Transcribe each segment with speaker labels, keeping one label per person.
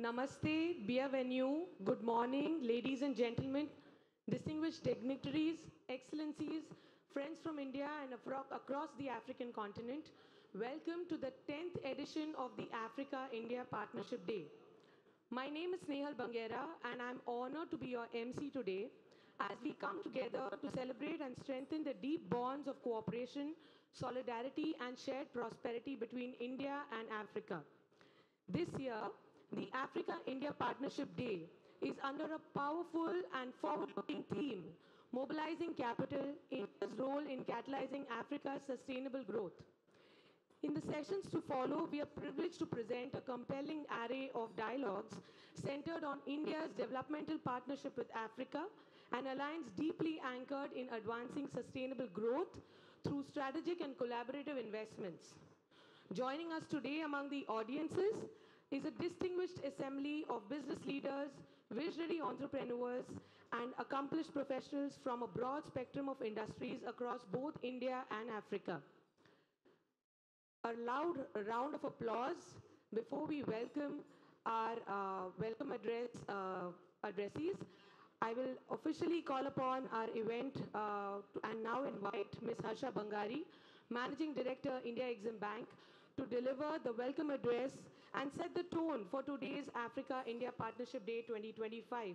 Speaker 1: Namaste, bienvenue, good morning, ladies and gentlemen, distinguished dignitaries, excellencies, friends from India and across the African continent. Welcome to the 10th edition of the Africa-India Partnership Day. My name is Snehal Bangera and I'm honored to be your MC today as we come together to celebrate and strengthen the deep bonds of cooperation, solidarity and shared prosperity between India and Africa. This year, the Africa-India Partnership Day is under a powerful and forward-looking theme, mobilizing capital, India's role in catalyzing Africa's sustainable growth. In the sessions to follow, we are privileged to present a compelling array of dialogues centered on India's developmental partnership with Africa, an alliance deeply anchored in advancing sustainable growth through strategic and collaborative investments. Joining us today among the audiences is a distinguished assembly of business leaders, visionary entrepreneurs, and accomplished professionals from a broad spectrum of industries across both India and Africa. A loud round of applause before we welcome our welcome addressees. I will officially call upon our event and now invite Ms. Harsha Bangari, Managing Director, India Exim Bank, to deliver the welcome address and set the tone for today's Africa-India Partnership Day 2025.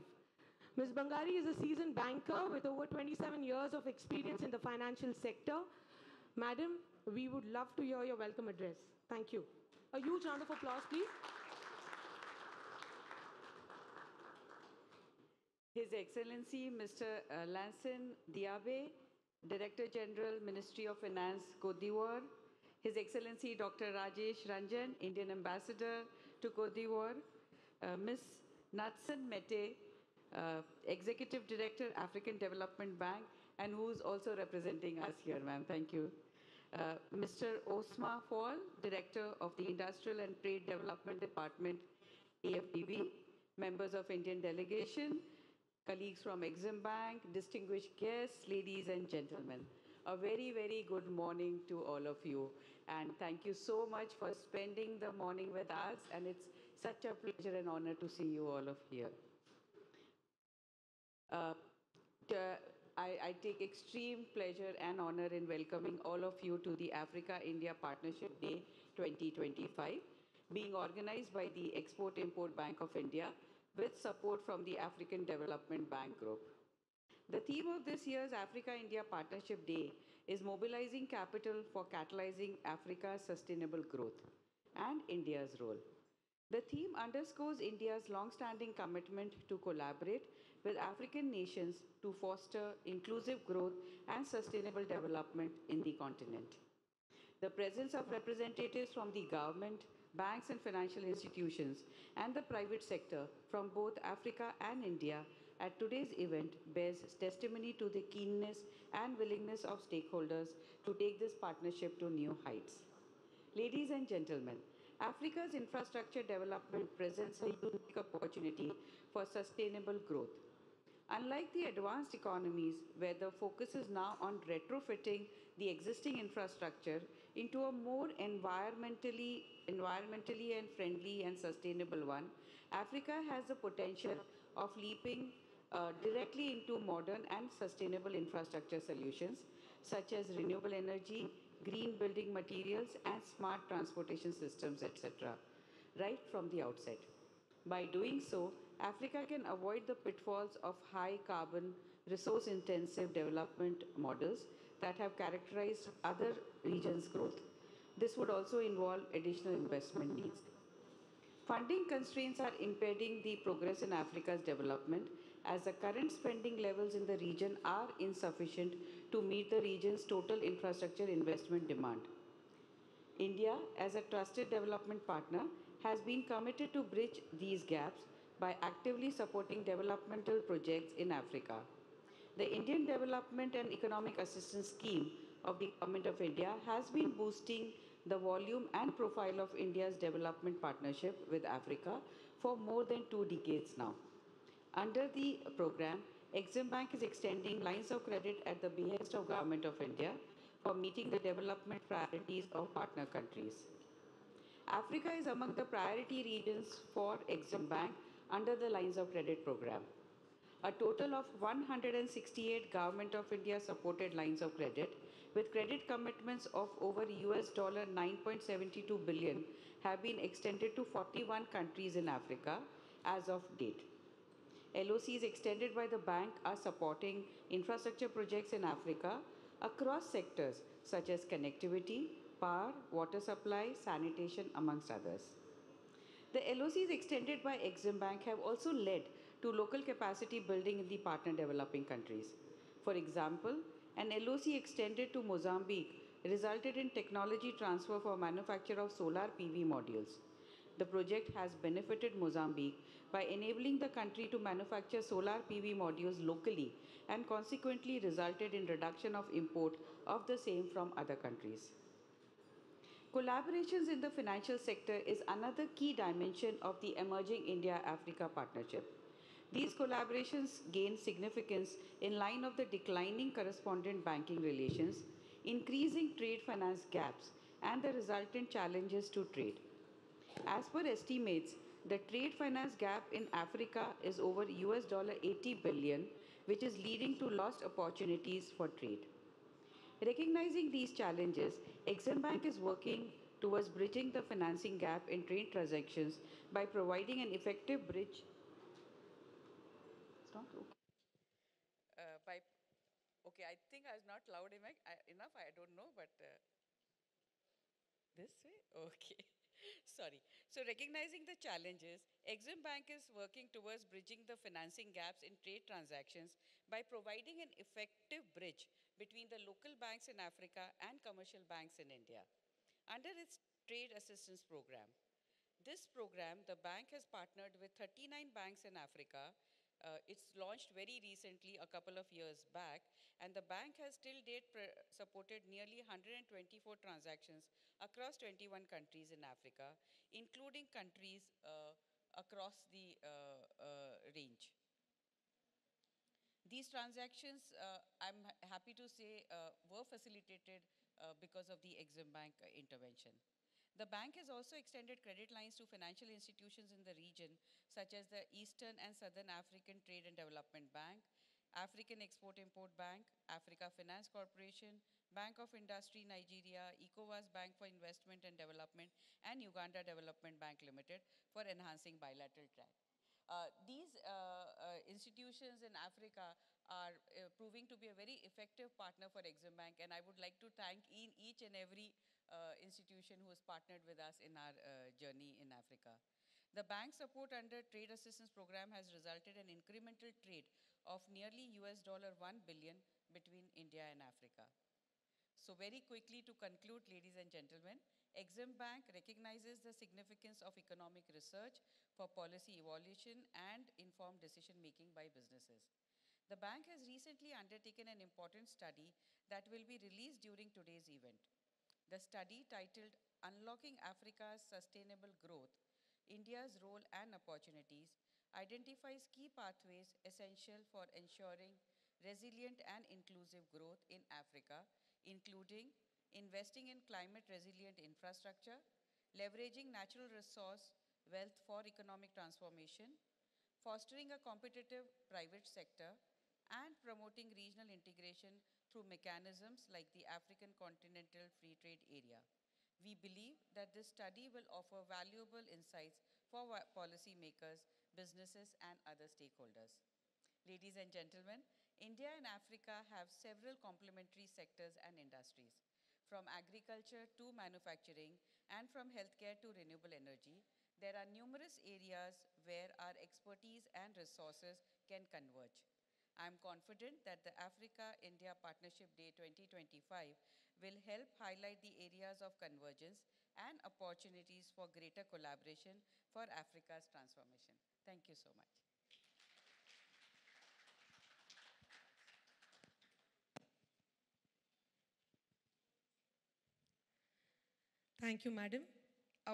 Speaker 1: Ms. Bangari is a seasoned banker with over 27 years of experience in the financial sector. Madam, we would love to hear your welcome address. Thank you. A huge round of applause, please.
Speaker 2: His Excellency Mr. Lansana Diabe, Director General, Ministry of Finance, Côte d'Ivoire. His Excellency Dr. Rajesh Ranjan, Indian Ambassador to Côte d'Ivoire. Ms. Natsan Mete, Executive Director, African Development Bank, and who's also representing us here, ma'am. Thank you. Mr. Osma Fall, Director of the Industrial and Trade Development Department, AFDB, members of Indian delegation, colleagues from Exim Bank, distinguished guests, ladies and gentlemen. A very, very good morning to all of you. And thank you so much for spending the morning with us. And it's such a pleasure and honor to see you all of here. I take extreme pleasure and honor in welcoming all of you to the Africa-India Partnership Day 2025, being organized by the Export-Import Bank of India with support from the African Development Bank Group. The theme of this year's Africa-India Partnership Day is mobilizing capital for catalyzing Africa's sustainable growth and India's role. The theme underscores India's long-standing commitment to collaborate with African nations to foster inclusive growth and sustainable development in the continent. The presence of representatives from the government, banks and financial institutions, and the private sector from both Africa and India at today's event bears testimony to the keenness and willingness of stakeholders to take this partnership to new heights. Ladies and gentlemen, Africa's infrastructure development presents a unique opportunity for sustainable growth. Unlike the advanced economies, where the focus is now on retrofitting the existing infrastructure into a more environmentally and friendly and sustainable one, Africa has the potential of leaping directly into modern and sustainable infrastructure solutions such as renewable energy, green building materials, and smart transportation systems, etc., right from the outset. By doing so, Africa can avoid the pitfalls of high carbon, resource intensive development models that have characterized other regions' growth. This would also involve additional investment needs. Funding constraints are impeding the progress in Africa's development as the current spending levels in the region are insufficient to meet the region's total infrastructure investment demand. India, as a trusted development partner, has been committed to bridge these gaps by actively supporting developmental projects in Africa. The Indian Development and Economic Assistance Scheme of the Government of India has been boosting the volume and profile of India's development partnership with Africa for more than 2 decades now. Under the program, Exim Bank is extending lines of credit at the behest of Government of India for meeting the development priorities of partner countries. Africa is among the priority regions for Exim Bank under the Lines of Credit program. A total of 168 Government of India supported lines of credit with credit commitments of over US dollar 9.72 billion have been extended to 41 countries in Africa as of date. LOCs extended by the bank are supporting infrastructure projects in Africa across sectors such as connectivity, power, water supply, sanitation, amongst others. The LOCs extended by Exim Bank have also led to local capacity building in the partner developing countries. For example, an LOC extended to Mozambique resulted in technology transfer for manufacture of solar PV modules. The project has benefited Mozambique by enabling the country to manufacture solar PV modules locally and consequently resulted in reduction of import of the same from other countries. Collaborations in the financial sector is another key dimension of the emerging India Africa partnership. These collaborations gain significance in line of the declining correspondent banking relations, increasing trade finance gaps, and the resultant challenges to trade. As per estimates, the trade finance gap in Africa is over US dollar 80 billion, which is leading to lost opportunities for trade. Recognizing these challenges, Exim Bank is working towards bridging the financing gap in trade transactions by providing an effective bridge. It's not okay. By okay, I think I was not loud enough. I don't know, but this way? Okay. Sorry. So, recognizing the challenges, Exim Bank is working towards bridging the financing gaps in trade transactions by providing an effective bridge between the local banks in Africa and commercial banks in India. Under its Trade Assistance Program, this program, the bank has partnered with 39 banks in Africa. It's launched very recently, a couple of years back, and the bank has till date supported nearly 124 transactions across 21 countries in Africa, including countries across the range. These transactions, I'm happy to say, were facilitated because of the Exim Bank intervention. The bank has also extended credit lines to financial institutions in the region, such as the Eastern and Southern African Trade and Development Bank, African Export-Import Bank, Africa Finance Corporation, Bank of Industry Nigeria, ECOWAS Bank for Investment and Development, and Uganda Development Bank Limited for enhancing bilateral trade. These institutions in Africa are proving to be a very effective partner for Exim Bank, and I would like to thank each and every institution who has partnered with us in our journey in Africa. The bank support under Trade Assistance Program has resulted in incremental trade of nearly US dollar 1 billion between India and Africa. So very quickly to conclude, ladies and gentlemen, Exim Bank recognizes the significance of economic research for policy evaluation and informed decision making by businesses. The bank has recently undertaken an important study that will be released during today's event. The study, titled Unlocking Africa's Sustainable Growth, India's Role and Opportunities, identifies key pathways essential for ensuring resilient and inclusive growth in Africa, including investing in climate resilient infrastructure, leveraging natural resource wealth for economic transformation, fostering a competitive private sector, and promoting regional integration through mechanisms like the African Continental Free Trade Area. We believe that this study will offer valuable insights for policymakers, businesses, and other stakeholders. Ladies and gentlemen, India and Africa have several complementary sectors and industries. From agriculture to manufacturing and from healthcare to renewable energy, there are numerous areas where our expertise and resources can converge. I am confident that the Africa-India Partnership Day 2025 will help highlight the areas of convergence and opportunities for greater collaboration for Africa's transformation. Thank you so much.
Speaker 1: Thank you, madam.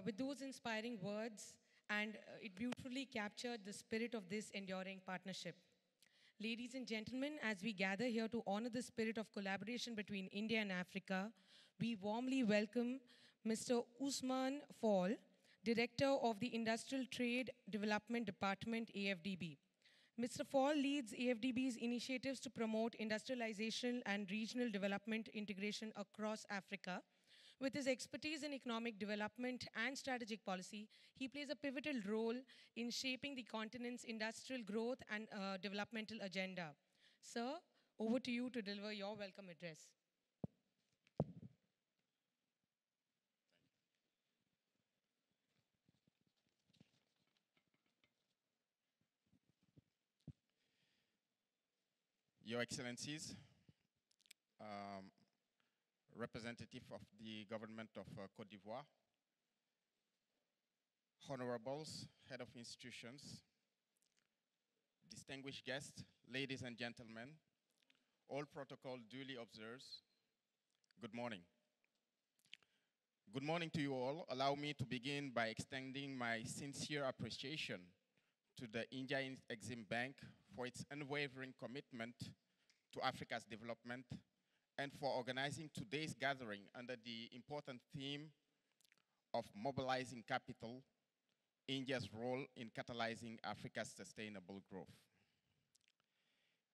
Speaker 1: With those inspiring words, and it beautifully captured the spirit of this enduring partnership. Ladies and gentlemen, as we gather here to honor the spirit of collaboration between India and Africa, we warmly welcome Mr. Usman Fall, Director of the Industrial Trade Development Department, AFDB. Mr. Fall leads AFDB's initiatives to promote industrialization and regional development integration across Africa. With his expertise in economic development and strategic policy, he plays a pivotal role in shaping the continent's industrial growth and developmental agenda. Sir, over to you to deliver your welcome address.
Speaker 3: Your Excellencies, representative of the government of Côte d'Ivoire, honorables, head of institutions, distinguished guests, ladies and gentlemen, all protocol duly observed, good morning. Good morning to you all. Allow me to begin by extending my sincere appreciation to the India Exim Bank for its unwavering commitment to Africa's development and for organizing today's gathering under the important theme of mobilizing capital, India's role in catalyzing Africa's sustainable growth.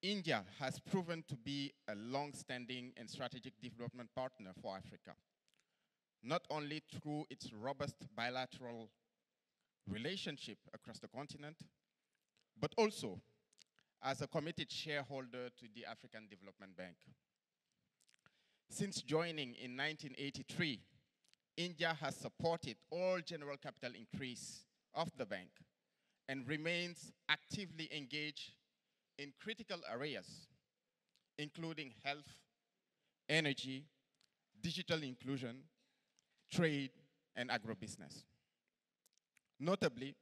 Speaker 3: India has proven to be a long-standing and strategic development partner for Africa, not only through its robust bilateral relationship across the continent, but also as a committed shareholder to the African Development Bank. Since joining in 1983, India has supported all general capital increase of the bank and remains actively engaged in critical areas, including health, energy, digital inclusion, trade, and agribusiness. Notably,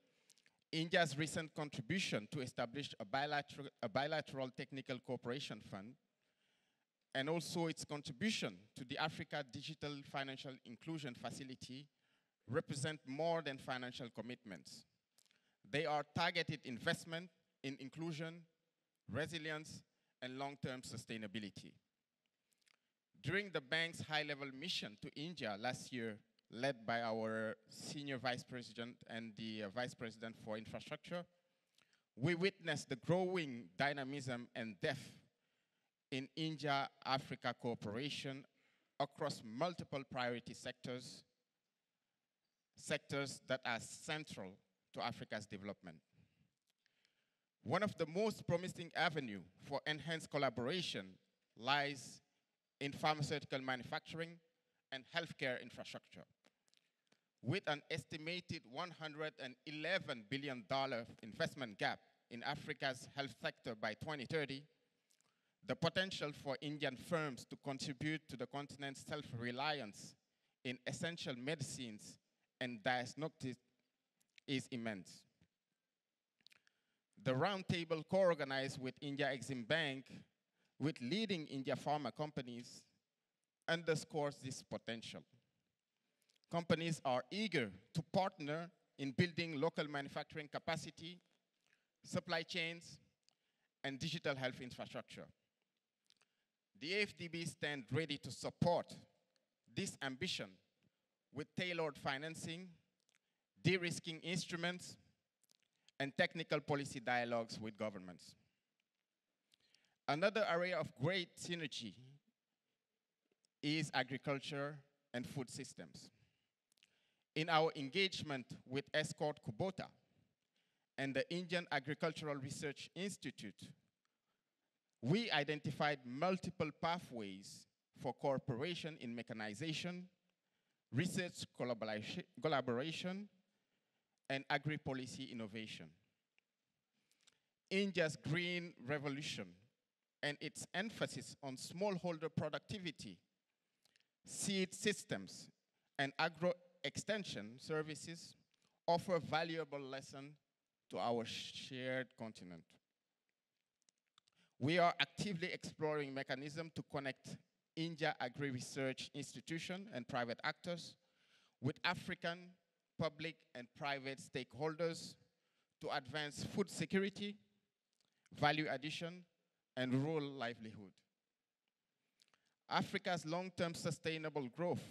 Speaker 3: India's recent contribution to establish a bilateral technical cooperation fund and also its contribution to the Africa Digital Financial Inclusion Facility represent more than financial commitments. They are targeted investment in inclusion, resilience, and long-term sustainability. During the bank's high-level mission to India last year, led by our Senior Vice President and the Vice President for Infrastructure, we witnessed the growing dynamism and depth in India-Africa cooperation across multiple priority sectors that are central to Africa's development. One of the most promising avenues for enhanced collaboration lies in pharmaceutical manufacturing and healthcare infrastructure. With an estimated $111 billion investment gap in Africa's health sector by 2030, the potential for Indian firms to contribute to the continent's self-reliance in essential medicines and diagnostics is immense. The roundtable co-organized with India Exim Bank with leading India pharma companies underscores this potential. Companies are eager to partner in building local manufacturing capacity, supply chains, and digital health infrastructure. The AFDB stands ready to support this ambition with tailored financing, de-risking instruments, and technical policy dialogues with governments. Another area of great synergy is agriculture and food systems. In our engagement with Escort Kubota and the Indian Agricultural Research Institute, we identified multiple pathways for cooperation in mechanization, research collaboration, and agri-policy innovation. India's green revolution and its emphasis on smallholder productivity, seed systems, and agro-extension services offer valuable lessons to our shared continent. We are actively exploring mechanisms to connect India Agri-Research Institution and private actors with African public and private stakeholders to advance food security, value addition, and rural livelihood. Africa's long-term sustainable growth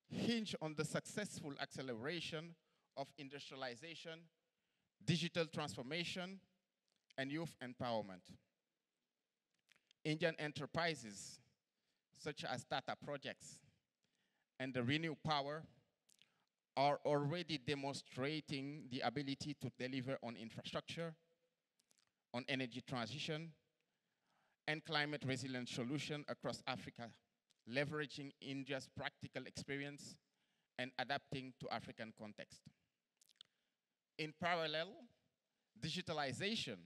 Speaker 3: hinge on the successful acceleration of industrialization, digital transformation, and youth empowerment. Indian enterprises, such as Tata Projects and the Renew Power, are already demonstrating the ability to deliver on infrastructure, on energy transition, and climate resilient solutions across Africa, leveraging India's practical experience and adapting to African context. In parallel, digitalization,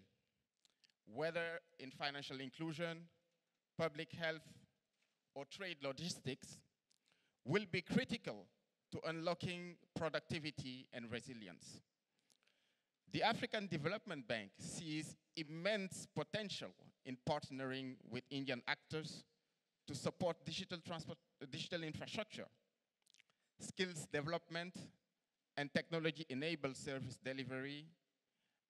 Speaker 3: whether in financial inclusion, public health, or trade logistics, will be critical to unlocking productivity and resilience. The African Development Bank sees immense potential in partnering with Indian actors to support digital infrastructure, skills development, and technology-enabled service delivery,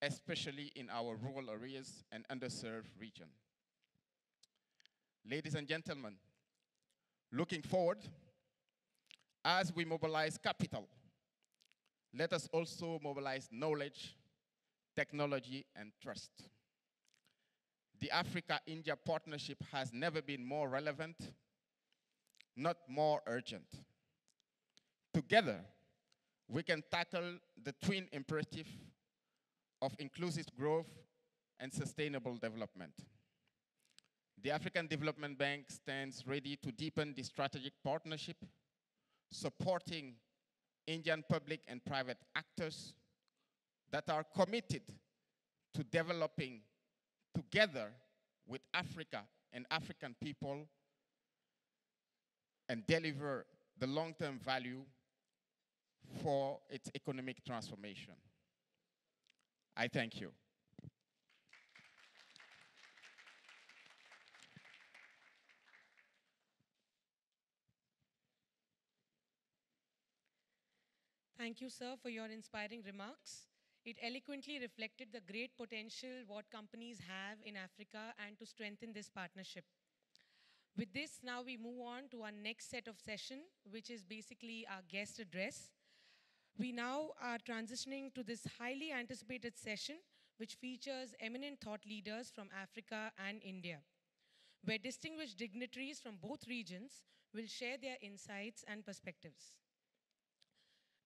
Speaker 3: especially in our rural areas and underserved regions. Ladies and gentlemen, looking forward, as we mobilize capital, let us also mobilize knowledge, technology, and trust. The Africa-India partnership has never been more relevant, not more urgent. Together, we can tackle the twin imperative of inclusive growth and sustainable development. The African Development Bank stands ready to deepen the strategic partnership, supporting Indian public and private actors that are committed to developing together with Africa and African people and deliver the long-term value for its economic transformation. I thank you.
Speaker 1: Thank you, sir, for your inspiring remarks. It eloquently reflected the great potential what companies have in Africa and to strengthen this partnership. With this, now we move on to our next set of session, which is basically our guest address. We now are transitioning to this highly anticipated session, which features eminent thought leaders from Africa and India, where distinguished dignitaries from both regions will share their insights and perspectives.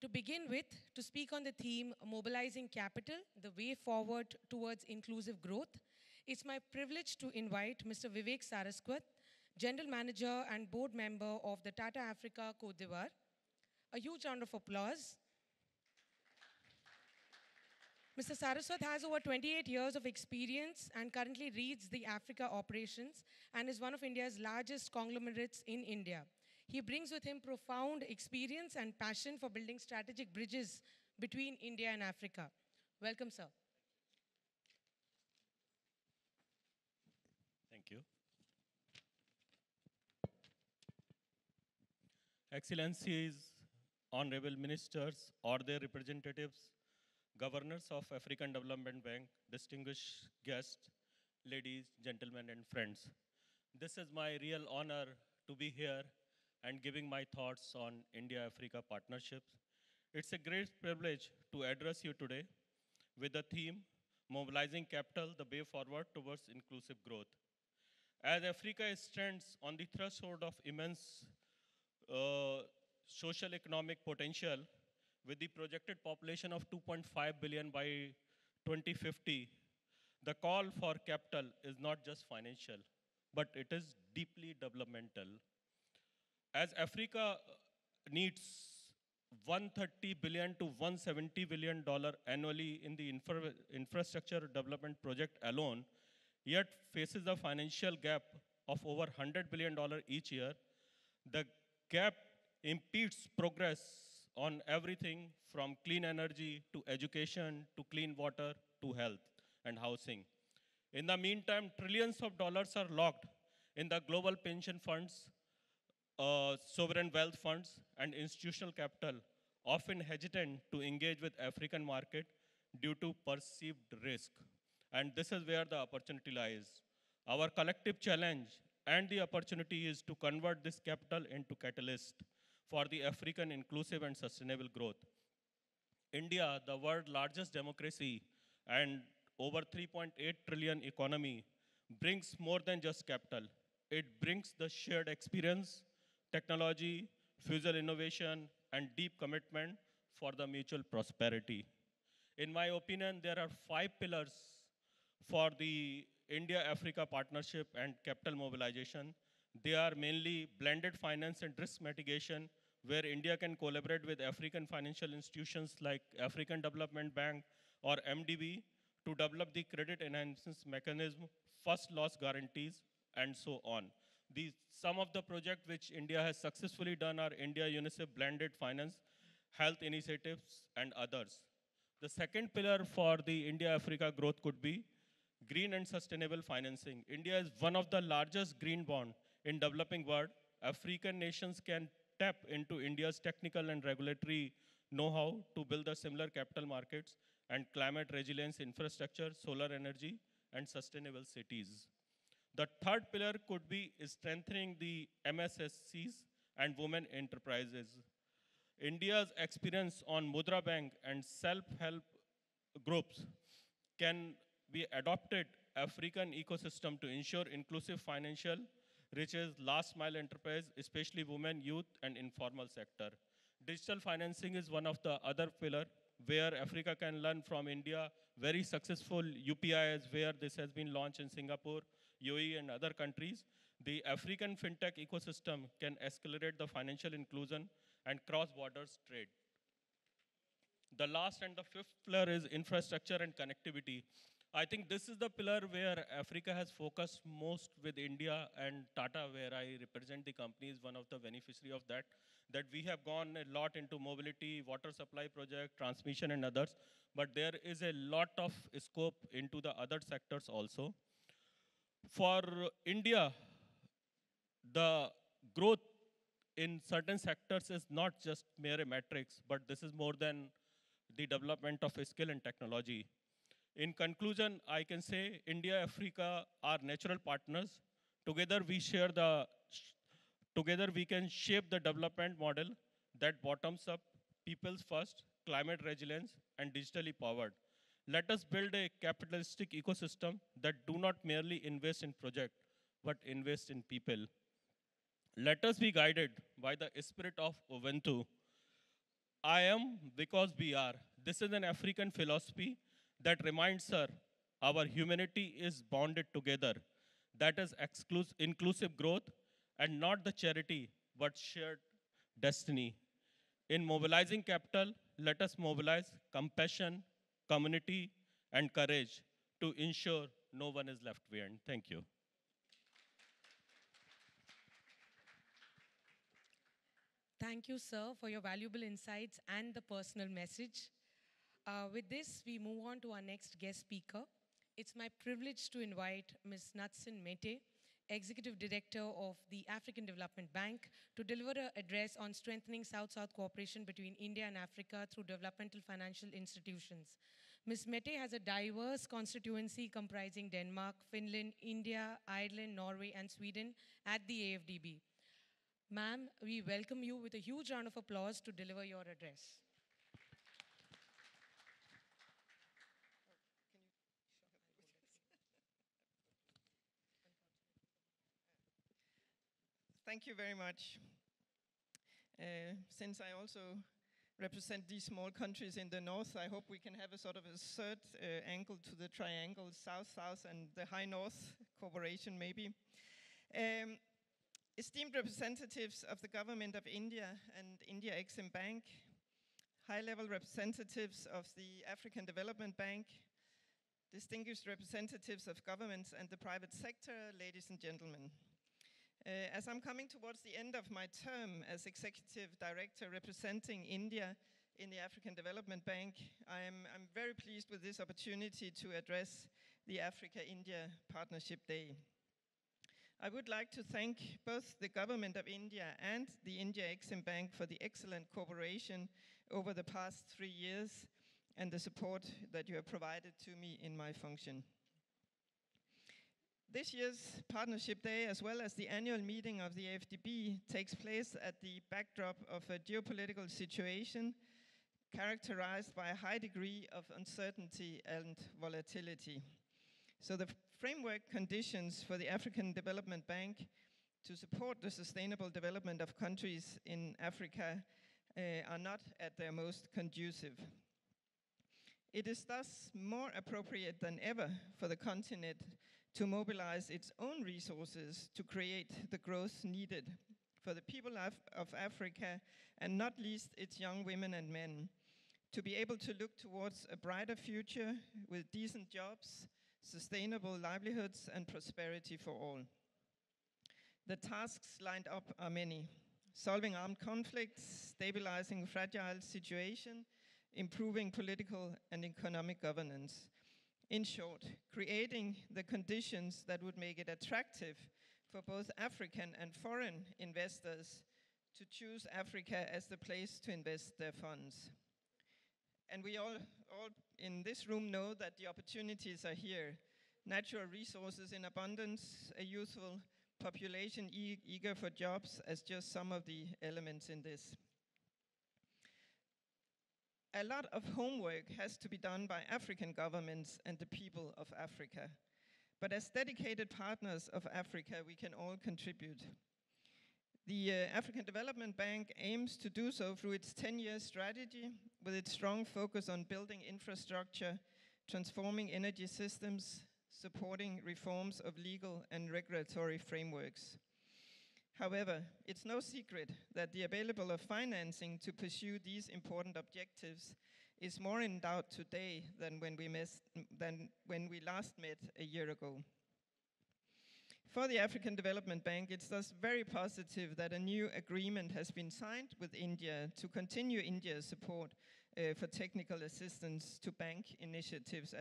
Speaker 1: To begin with, to speak on the theme Mobilizing Capital, the Way Forward Towards Inclusive Growth, it's my privilege to invite Mr. Vivek Saraswat, General Manager and Board Member of the Tata Africa Côte d'Ivoire. A huge round of applause. Mr. Saraswat has over 28 years of experience and currently leads the Africa operations and is one of India's largest conglomerates in India. He brings with him profound experience and passion for building strategic bridges between India and Africa. Welcome, sir.
Speaker 4: Thank you. Excellencies, honorable ministers or their representatives, governors of African Development Bank, distinguished guests, ladies, gentlemen, and friends. This is my real honor to be here and giving my thoughts on India-Africa partnerships. It's a great privilege to address you today with the theme, Mobilizing Capital, the Way Forward Towards Inclusive Growth. As Africa stands on the threshold of immense social economic potential, with the projected population of 2.5 billion by 2050, the call for capital is not just financial, but it is deeply developmental. As Africa needs $130 billion to $170 billion annually in the infrastructure development project alone, yet faces a financial gap of over $100 billion each year, the gap impedes progress on everything from clean energy to education to clean water to health and housing. In the meantime, trillions of dollars are locked in the global pension funds, sovereign wealth funds, and institutional capital, often hesitant to engage with African market due to perceived risk. And this is where the opportunity lies. Our collective challenge and the opportunity is to convert this capital into catalyst for the African inclusive and sustainable growth. India, the world's largest democracy and over 3.8 trillion economy, brings more than just capital. It brings the shared experience, technology, future innovation, and deep commitment for the mutual prosperity. In my opinion, there are 5 pillars for the India-Africa partnership and capital mobilization. They are mainly blended finance and risk mitigation, where India can collaborate with African financial institutions like African Development Bank or MDB to develop the credit enhancement mechanism, first loss guarantees, and so on. Some of the projects which India has successfully done are India UNICEF blended finance, health initiatives, and others. The second pillar for the India-Africa growth could be green and sustainable financing. India is one of the largest green bond in developing world. African nations can tap into India's technical and regulatory know-how to build the similar capital markets and climate resilience infrastructure, solar energy, and sustainable cities. The third pillar could be strengthening the MSSCs and women enterprises. India's experience on Mudra Bank and self-help groups can be adopted African ecosystem to ensure inclusive financial reaches last mile enterprise, especially women, youth, and informal sector. Digital financing is one of the other pillar where Africa can learn from India. Very successful UPI is where this has been launched in Singapore, UAE, and other countries. The African fintech ecosystem can accelerate the financial inclusion and cross-border trade. The last and the fifth pillar is infrastructure and connectivity. I think this is the pillar where Africa has focused most with India, and Tata, where I represent the company, is one of the beneficiary of that. That we have gone a lot into mobility, water supply project, transmission, and others. But there is a lot of scope into the other sectors also. For India, the growth in certain sectors is not just mere metrics, but this is more than the development of skill and technology. In conclusion, I can say India, Africa are natural partners. Together we share together we can shape the development model that bottoms up, people's first, climate resilience, and digitally powered. Let us build a capitalistic ecosystem that do not merely invest in project, but invest in people. Let us be guided by the spirit of Ubuntu. I am because we are. This is an African philosophy that reminds us our humanity is bonded together. That is inclusive growth and not the charity, but shared destiny. In mobilizing capital, let us mobilize compassion, community, and courage to ensure no one is left behind. Thank you.
Speaker 1: Thank you, sir, for your valuable insights and the personal message. With this, we move on to our next guest speaker. It's my privilege to invite Ms. Natsin Mete, Executive Director of the African Development Bank, to deliver an address on strengthening South-South cooperation between India and Africa through developmental financial institutions. Ms. Mete has a diverse constituency comprising Denmark, Finland, India, Ireland, Norway, and Sweden at the AFDB. Ma'am, we welcome you with a huge round of applause to deliver your address.
Speaker 5: Thank you very much. Since I also represent these small countries in the north, I hope we can have a sort of a third angle to the triangle, South-South and the High North cooperation maybe. Esteemed representatives of the government of India and India Exim Bank, high-level representatives of the African Development Bank, distinguished representatives of governments and the private sector, ladies and gentlemen. As I'm coming towards the end of my term as Executive Director representing India in the African Development Bank, I'm very pleased with this opportunity to address the Africa-India Partnership Day. I would like to thank both the Government of India and the India Exim Bank for the excellent cooperation over the past 3 years and the support that you have provided to me in my function. This year's Partnership Day, as well as the annual meeting of the AFDB, takes place at the backdrop of a geopolitical situation characterized by a high degree of uncertainty and volatility. So the framework conditions for the African Development Bank to support the sustainable development of countries in Africa are not at their most conducive. It is thus more appropriate than ever for the continent to mobilize its own resources to create the growth needed for the people of Africa, and not least its young women and men, to be able to look towards a brighter future with decent jobs, sustainable livelihoods, and prosperity for all. The tasks lined up are many: solving armed conflicts, stabilizing fragile situation, improving political and economic governance. In short, creating the conditions that would make it attractive for both African and foreign investors to choose Africa as the place to invest their funds. And we all in this room know that the opportunities are here. Natural resources in abundance, a youthful population eager for jobs as just some of the elements in this. A lot of homework has to be done by African governments and the people of Africa. But as dedicated partners of Africa, we can all contribute. The African Development Bank aims to do so through its 10-year strategy, with its strong focus on building infrastructure, transforming energy systems, supporting reforms of legal and regulatory frameworks. However, it's no secret that the available of financing to pursue these important objectives is more in doubt today than when we last met a year ago. For the African Development Bank, it's thus very positive that a new agreement has been signed with India to continue India's support for technical assistance to bank initiatives,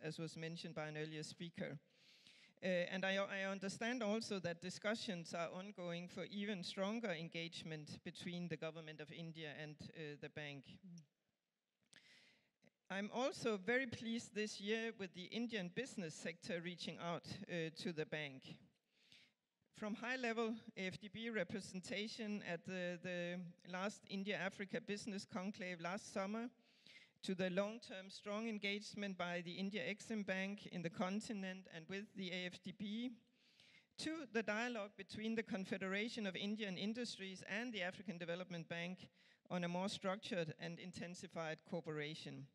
Speaker 5: as was mentioned by an earlier speaker. And I understand also that discussions are ongoing for even stronger engagement between the government of India and the bank. I'm also very pleased this year with the Indian business sector reaching out to the bank. From high-level AFDB representation at the last India-Africa Business Conclave last summer, to the long-term strong engagement by the India Exim Bank in the continent and with the AFDB, to the dialogue between the Confederation of Indian Industries and the African Development Bank on a more structured and intensified cooperation.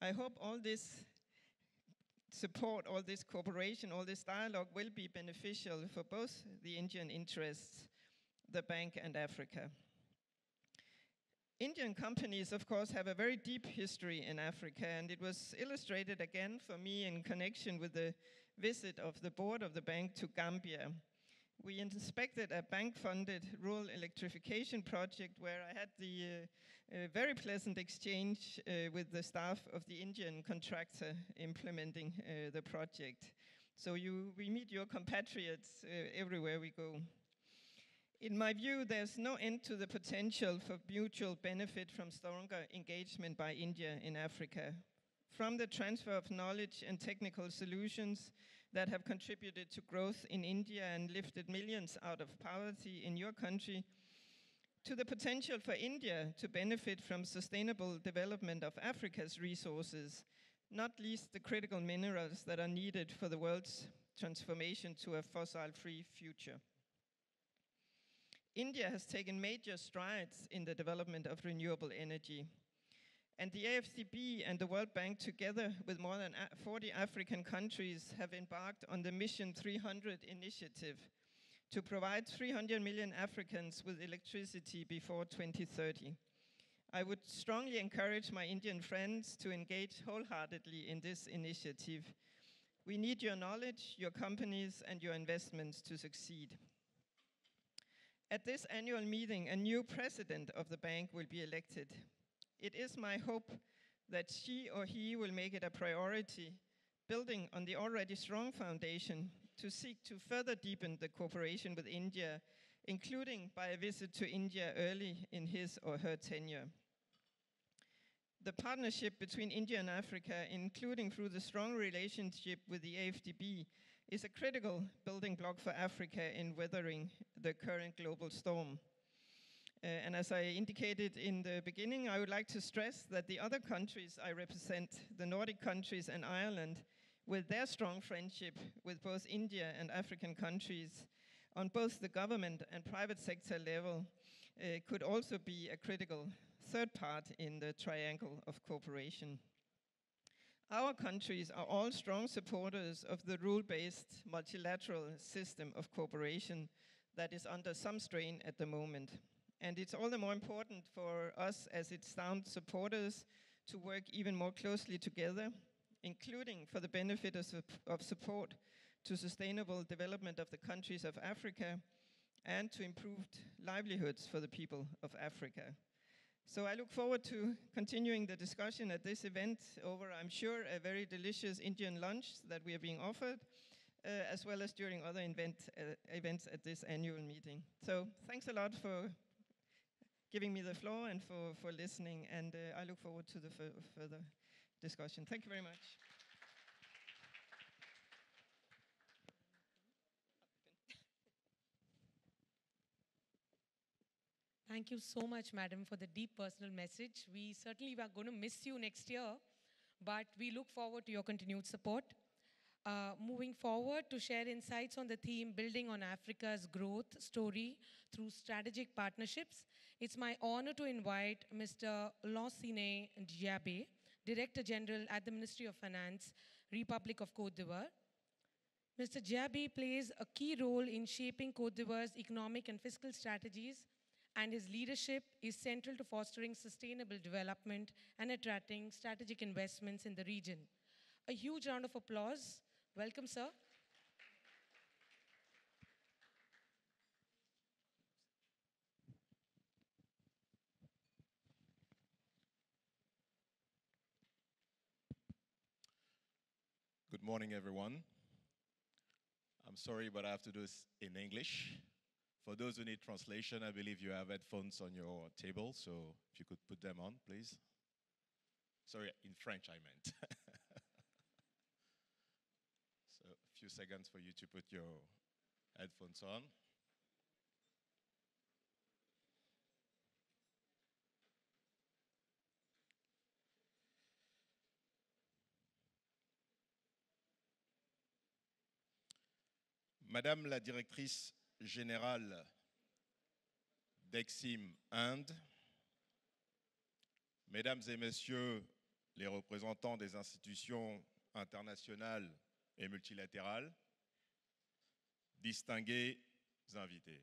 Speaker 5: I hope all this support, all this cooperation, all this dialogue will be beneficial for both the Indian interests, the bank, and Africa. Indian companies, of course, have a very deep history in Africa, and it was illustrated again for me in connection with the visit of the board of the bank to Gambia. We inspected a bank-funded rural electrification project where I had the very pleasant exchange with the staff of the Indian contractor implementing the project. So we meet your compatriots everywhere we go. In my view, there's no end to the potential for mutual benefit from stronger engagement by India in Africa. From the transfer of knowledge and technical solutions that have contributed to growth in India and lifted millions out of poverty in your country, to the potential for India to benefit from sustainable development of Africa's resources, not least the critical minerals that are needed for the world's transformation to a fossil-free future. India has taken major strides in the development of renewable energy. And the AFDB and the World Bank, together with more than 40 African countries, have embarked on the Mission 300 initiative to provide 300 million Africans with electricity before 2030. I would strongly encourage my Indian friends to engage wholeheartedly in this initiative. We need your knowledge, your companies, and your investments to succeed. At this annual meeting, a new president of the bank will be elected. It is my hope that she or he will make it a priority, building on the already strong foundation, to seek to further deepen the cooperation with India, including by a visit to India early in his or her tenure. The partnership between India and Africa, including through the strong relationship with the AFDB, is a critical building block for Africa in weathering the current global storm. And as I indicated in the beginning, I would like to stress that the other countries I represent, the Nordic countries and Ireland, with their strong friendship with both India and African countries, on both the government and private sector level, could also be a critical third part in the triangle of cooperation. Our countries are all strong supporters of the rule-based multilateral system of cooperation that is under some strain at the moment. And it's all the more important for us as its sound supporters to work even more closely together, including for the benefit of support to sustainable development of the countries of Africa and to improved livelihoods for the people of Africa. So I look forward to continuing the discussion at this event over, I'm sure, a very delicious Indian lunch that we are being offered, as well as during other events at this annual meeting. So thanks a lot for giving me the floor and for listening, and I look forward to the further discussion. Thank you very much.
Speaker 1: Thank you so much, madam, for the deep personal message. We certainly are going to miss you next year, but we look forward to your continued support. Moving forward to share insights on the theme Building on Africa's Growth Story through Strategic Partnerships, it's my honor to invite Mr. Lansine Diabe, Director General at the Ministry of Finance, Republic of Côte d'Ivoire. Mr. Diabe plays a key role in shaping Côte d'Ivoire's economic and fiscal strategies, and his leadership is central to fostering sustainable development and attracting strategic investments in the region. A huge round of applause. Welcome, sir.
Speaker 6: Good morning, everyone. I'm sorry, but I have to do this in English. For those who need translation, I believe you have headphones on your table, so if you could put them on, please. Sorry, in French I meant. So a few seconds for you to put your headphones on. Madame la directrice générale d'Exim Inde, Mesdames et Messieurs les représentants des institutions internationales et multilatérales, distingués invités.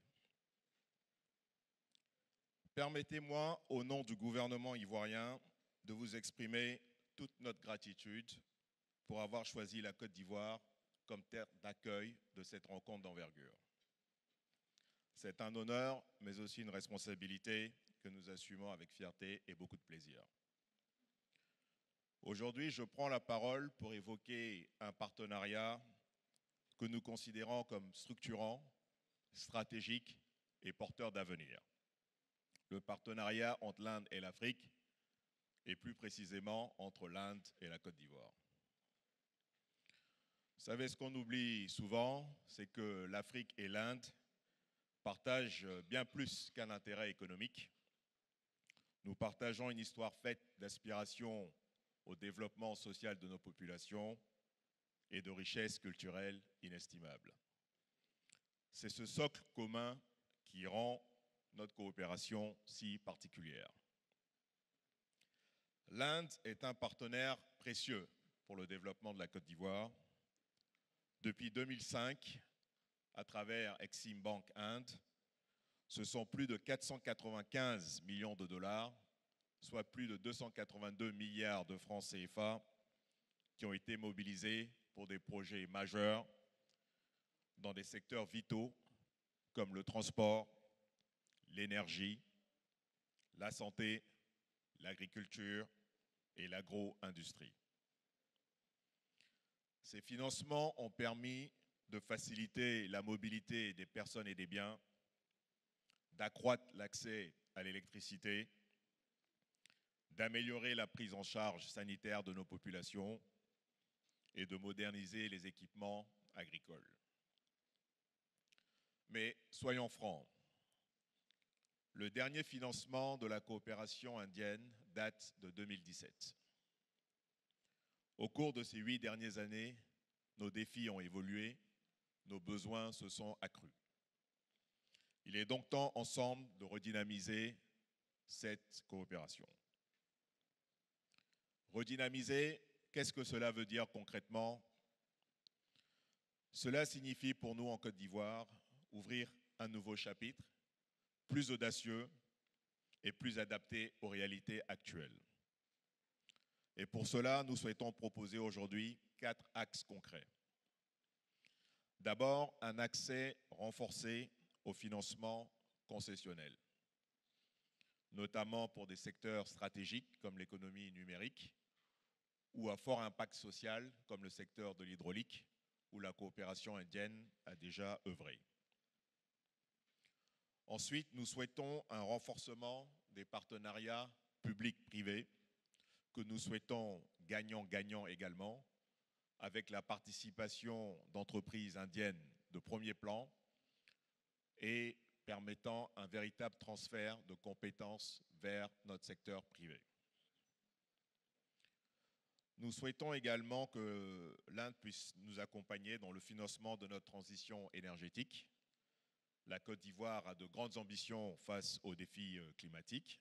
Speaker 6: Permettez-moi, au nom du gouvernement ivoirien, de vous exprimer toute notre gratitude pour avoir choisi la Côte d'Ivoire comme terre d'accueil de cette rencontre d'envergure. C'est un honneur, mais aussi une responsabilité que nous assumons avec fierté et beaucoup de plaisir. Aujourd'hui, je prends la parole pour évoquer un partenariat que nous considérons comme structurant, stratégique et porteur d'avenir. Le partenariat entre l'Inde et l'Afrique, et plus précisément entre l'Inde et la Côte d'Ivoire. Vous savez, ce qu'on oublie souvent, c'est que l'Afrique et l'Inde partagent bien plus qu'un intérêt économique. Nous partageons une histoire faite d'aspiration au développement social de nos populations et de richesses culturelles inestimables. C'est ce socle commun qui rend notre coopération si particulière. L'Inde est un partenaire précieux pour le développement de la Côte d'Ivoire. Depuis 2005, à travers Exim Bank Inde, ce sont plus de 495 millions de dollars, soit plus de 282 milliards de francs CFA, qui ont été mobilisés pour des projets majeurs dans des secteurs vitaux comme le transport, l'énergie, la santé, l'agriculture et l'agro-industrie. Ces financements ont permis de faciliter la mobilité des personnes et des biens, d'accroître l'accès à l'électricité, d'améliorer la prise en charge sanitaire de nos populations et de moderniser les équipements agricoles. Mais soyons francs, Le dernier financement de la coopération indienne date de 2017. Au cours de ces 8 dernières années, nos défis ont évolué, nos besoins se sont accrus. Il est donc temps ensemble de redynamiser cette coopération. Redynamiser, qu'est-ce que cela veut dire concrètement? Cela signifie pour nous en Côte d'Ivoire ouvrir un nouveau chapitre, plus audacieux et plus adapté aux réalités actuelles. Et pour cela, nous souhaitons proposer aujourd'hui 4 axes concrets. D'abord, un accès renforcé au financement concessionnel, notamment pour des secteurs stratégiques comme l'économie numérique ou à fort impact social comme le secteur de l'hydraulique, où la coopération indienne a déjà œuvré. Ensuite, nous souhaitons un renforcement des partenariats publics-privés que nous souhaitons gagnant-gagnant également, avec la participation d'entreprises indiennes de premier plan et permettant un véritable transfert de compétences vers notre secteur privé. Nous souhaitons également que l'Inde puisse nous accompagner dans le financement de notre transition énergétique. La Côte d'Ivoire a de grandes ambitions face aux défis climatiques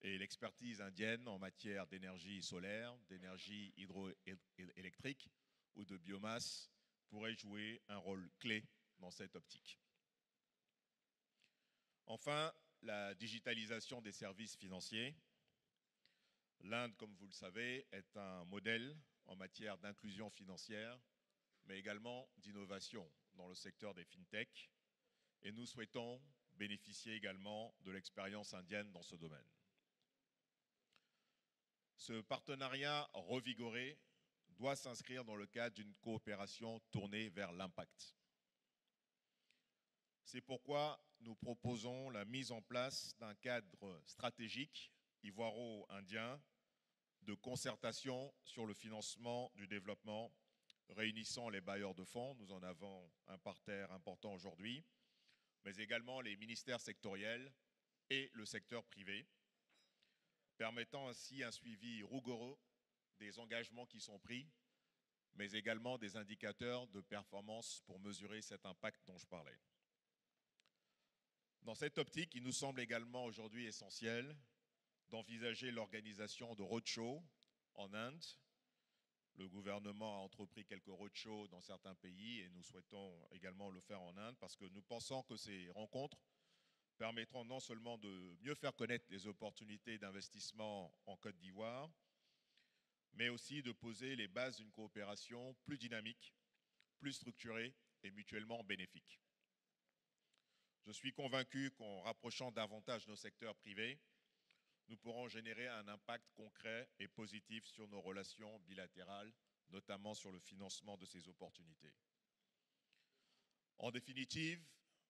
Speaker 6: et l'expertise indienne en matière d'énergie solaire, d'énergie hydroélectrique ou de biomasse pourrait jouer un rôle clé dans cette optique. Enfin, la digitalisation des services financiers. L'Inde, comme vous le savez, est un modèle en matière d'inclusion financière, mais également d'innovation dans le secteur des fintech. Et nous souhaitons bénéficier également de l'expérience indienne dans ce domaine. Ce partenariat revigoré doit s'inscrire dans le cadre d'une coopération tournée vers l'impact. C'est pourquoi nous proposons la mise en place d'un cadre stratégique ivoiro-indien de concertation sur le financement du développement, réunissant les bailleurs de fonds, nous en avons un parterre important aujourd'hui, mais également les ministères sectoriels et le secteur privé, permettant ainsi un suivi rigoureux des engagements qui sont pris, mais également des indicateurs de performance pour mesurer cet impact dont je parlais. Dans cette optique, il nous semble également aujourd'hui essentiel d'envisager l'organisation de roadshows en Inde. Le gouvernement a entrepris quelques roadshows dans certains pays et nous souhaitons également le faire en Inde parce que nous pensons que ces rencontres permettront non seulement de mieux faire connaître les opportunités d'investissement en Côte d'Ivoire, mais aussi de poser les bases d'une coopération plus dynamique, plus structurée et mutuellement bénéfique. Je suis convaincu qu'en rapprochant davantage nos secteurs privés, nous pourrons générer un impact concret et positif sur nos relations bilatérales, notamment sur le financement de ces opportunités. En définitive,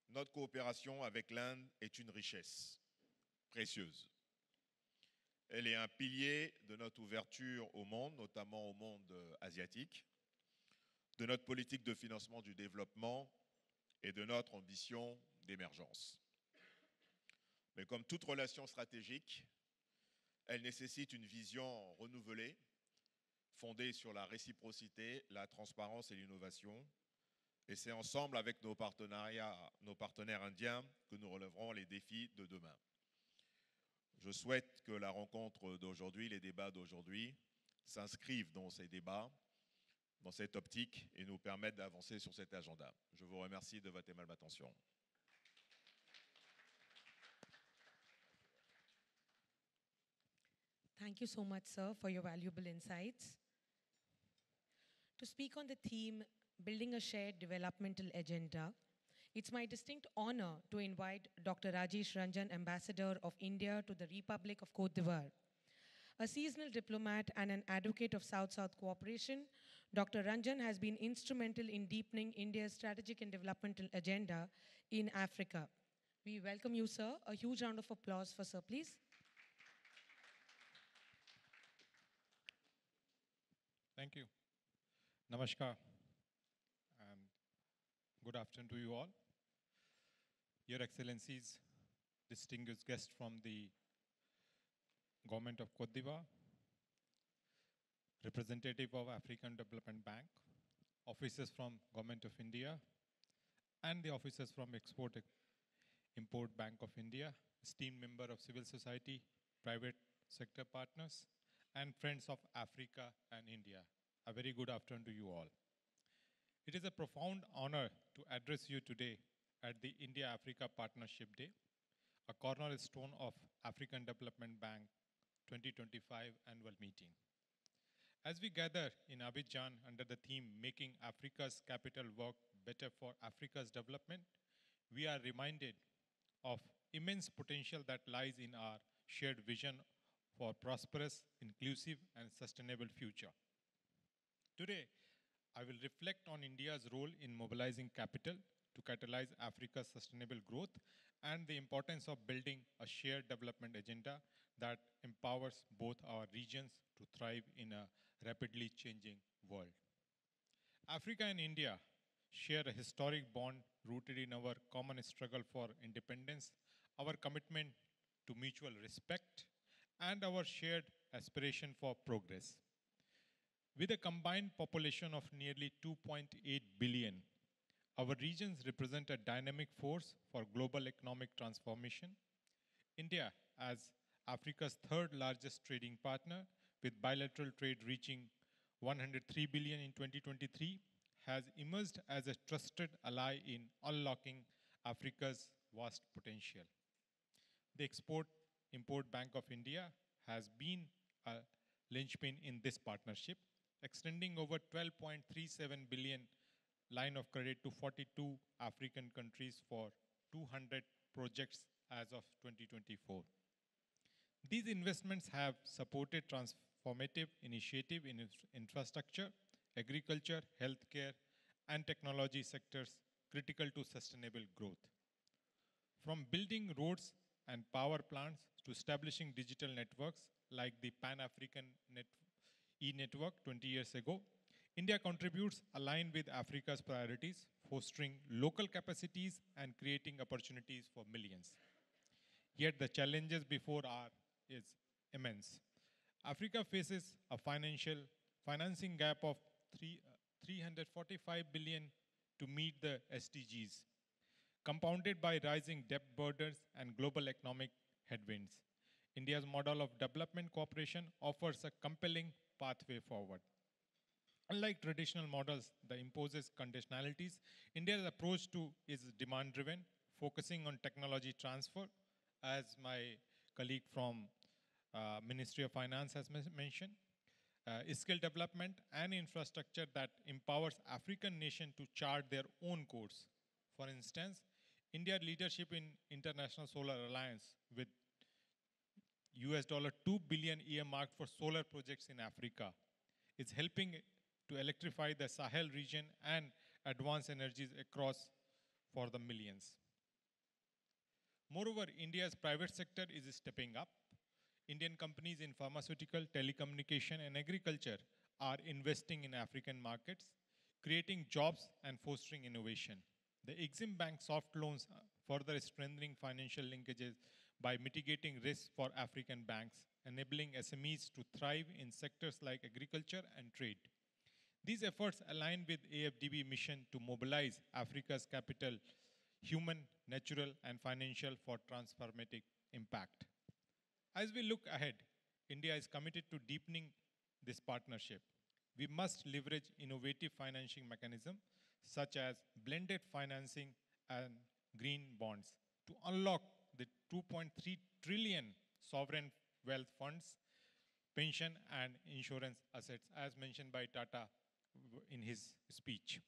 Speaker 6: notre coopération avec l'Inde est une richesse précieuse. Elle est un pilier de notre ouverture au monde, notamment au monde asiatique, de notre politique de financement du développement et de notre ambition d'émergence. Mais comme toute relation stratégique, elle nécessite une vision renouvelée, fondée sur la réciprocité, la transparence et l'innovation. Et c'est ensemble avec nos partenaires indiens que nous relèverons les défis de demain. Je souhaite que la rencontre d'aujourd'hui, les débats d'aujourd'hui, s'inscrivent dans ces débats, dans cette optique et nous permettent d'avancer sur cet agenda. Je vous remercie de votre aimable attention.
Speaker 1: Thank you so much, sir, for your valuable insights. To speak on the theme, Building a Shared Developmental Agenda, it's my distinct honor to invite Dr. Rajesh Ranjan, Ambassador of India to the Republic of Côte d'Ivoire. A seasonal diplomat and an advocate of South-South cooperation, Dr. Ranjan has been instrumental in deepening India's strategic and developmental agenda in Africa. We welcome you, sir. A huge round of applause for sir, please.
Speaker 7: Thank you. Namaskar and good afternoon to you all. Your Excellencies, distinguished guests from the Government of Cote d'Ivoire, representative of African Development Bank, officers from Government of India, and the officers from Export-Import Bank of India, esteemed member of civil society, private sector partners, and friends of Africa and India. A very good afternoon to you all. It is a profound honor to address you today at the India-Africa Partnership Day, a cornerstone of African Development Bank 2025 annual meeting. As we gather in Abidjan under the theme Making Africa's Capital Work Better for Africa's Development, we are reminded of immense potential that lies in our shared vision for prosperous, inclusive, and sustainable future. Today, I will reflect on India's role in mobilizing capital to catalyze Africa's sustainable growth and the importance of building a shared development agenda that empowers both our regions to thrive in a rapidly changing world. Africa and India share a historic bond rooted in our common struggle for independence, our commitment to mutual respect, and our shared aspiration for progress. With a combined population of nearly 2.8 billion, our regions represent a dynamic force for global economic transformation. India, as Africa's third largest trading partner, with bilateral trade reaching 103 billion in 2023, has emerged as a trusted ally in unlocking Africa's vast potential. The Export-Import Bank of India has been a linchpin in this partnership, extending over 12.37 billion line of credit to 42 African countries for 200 projects as of 2024. These investments have supported transformative initiatives in infrastructure, agriculture, healthcare, and technology sectors critical to sustainable growth. From building roads and power plants to establishing digital networks like the Pan-African e-network 20 years ago, India contributes aligned with Africa's priorities, fostering local capacities and creating opportunities for millions. Yet the challenges before is immense. Africa faces a financing gap of 345 billion to meet the SDGs, compounded by rising debt burdens and global economic headwinds. India's model of development cooperation offers a compelling pathway forward. Unlike traditional models that imposes conditionalities, India's approach is demand-driven, focusing on technology transfer, as my colleague from Ministry of Finance has mentioned, skill development and infrastructure that empowers African nations to chart their own course. For instance, India's leadership in International Solar Alliance with $2 billion earmarked for solar projects in Africa is helping to electrify the Sahel region and advance energies across for the millions. Moreover, India's private sector is stepping up. Indian companies in pharmaceutical, telecommunication, and agriculture are investing in African markets, creating jobs and fostering innovation. The Exim Bank soft loans further strengthening financial linkages by mitigating risks for African banks, enabling SMEs to thrive in sectors like agriculture and trade. These efforts align with AFDB mission to mobilize Africa's capital, human, natural, and financial for transformative impact. As we look ahead, India is committed to deepening this partnership. We must leverage innovative financing mechanisms such as blended financing and green bonds to unlock the 2.3 trillion sovereign wealth funds, pension and insurance assets, as mentioned by Tata in his speech.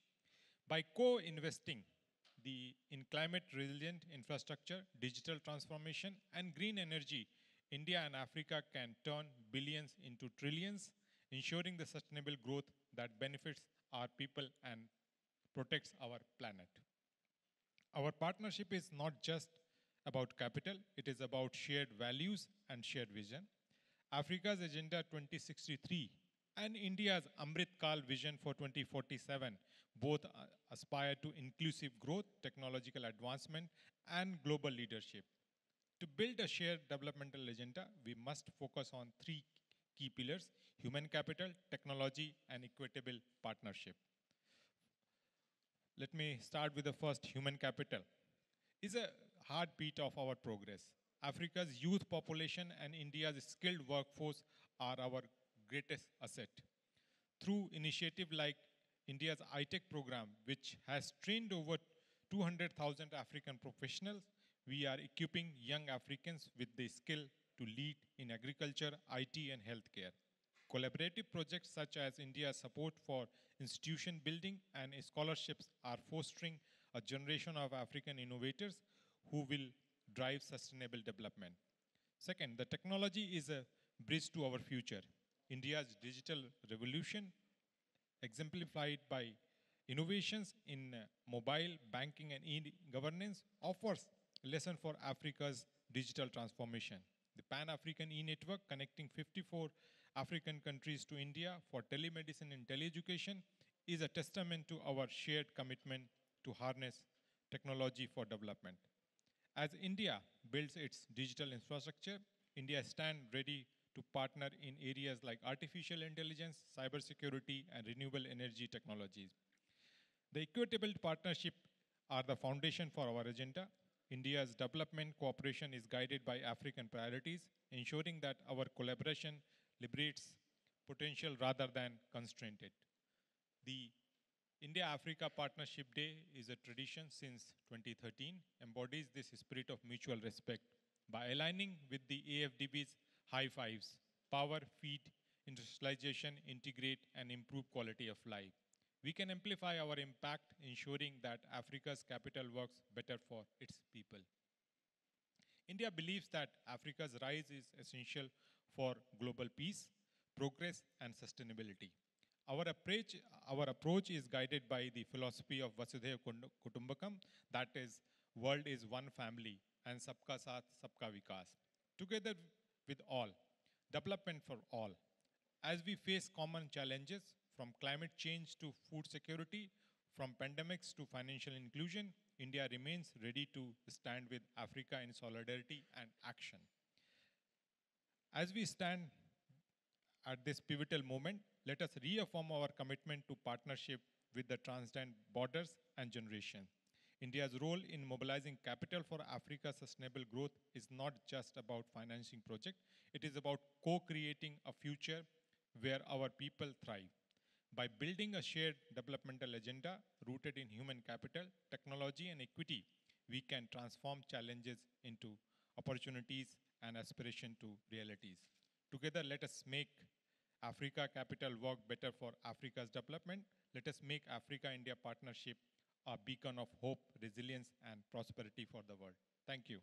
Speaker 7: By co-investing in climate-resilient infrastructure, digital transformation, and green energy, India and Africa can turn billions into trillions, ensuring the sustainable growth that benefits our people and protects our planet. Our partnership is not just about capital, it is about shared values and shared vision. Africa's Agenda 2063 and India's Amrit Kal vision for 2047 both aspire to inclusive growth, technological advancement, and global leadership. To build a shared developmental agenda, we must focus on three key pillars: human capital, technology, and equitable partnership. Let me start with the first, human capital. Is a heartbeat of our progress. Africa's youth population and India's skilled workforce are our greatest asset. Through initiative like India's iTech program, which has trained over 200,000 African professionals, we are equipping young Africans with the skill to lead in agriculture, IT, and healthcare. Collaborative projects such as India's support for institution building and scholarships are fostering a generation of African innovators who will drive sustainable development. Second, the technology is a bridge to our future. India's digital revolution, exemplified by innovations in mobile banking and e-governance, offers a lesson for Africa's digital transformation. The Pan-African e-network connecting 54 African countries to India for telemedicine and teleeducation is a testament to our shared commitment to harness technology for development. As India builds its digital infrastructure, India stands ready to partner in areas like artificial intelligence, cybersecurity, and renewable energy technologies. The equitable partnership are the foundation for our agenda. India's development cooperation is guided by African priorities, ensuring that our collaboration liberates potential rather than constrain it. The India-Africa Partnership Day is a tradition since 2013, embodies this spirit of mutual respect. By aligning with the AFDB's high fives: power, feed, industrialization, integrate, and improve quality of life, we can amplify our impact, ensuring that Africa's capital works better for its people. India believes that Africa's rise is essential for global peace, progress, and sustainability. Our approach, our approach is guided by the philosophy of Vasudhaiva Kutumbakam, that is, world is one family, and Sabka Saath, Sabka Vikas. Together with all, development for all. As we face common challenges, from climate change to food security, from pandemics to financial inclusion, India remains ready to stand with Africa in solidarity and action. As we stand at this pivotal moment, let us reaffirm our commitment to partnership with the transcend borders and generation. India's role in mobilizing capital for Africa's sustainable growth is not just about financing projects, it is about co-creating a future where our people thrive. By building a shared developmental agenda rooted in human capital, technology, and equity, we can transform challenges into opportunities and aspiration to realities. Together, let us make Africa Capital work better for Africa's development. Let us make Africa-India partnership a beacon of hope, resilience, and prosperity for the world. Thank you.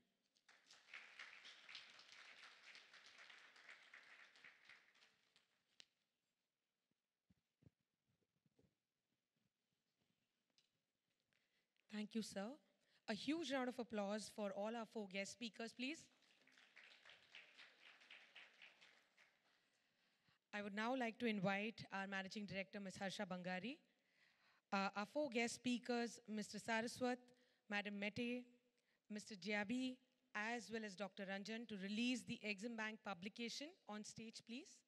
Speaker 1: Thank you, sir. A huge round of applause for all our four guest speakers, please. I would now like to invite our Managing Director, Ms. Harsha Bangari, our four guest speakers, Mr. Saraswat, Madam Mete, Mr. Jiabi, as well as Dr. Ranjan, to release the Exim Bank publication on stage, please.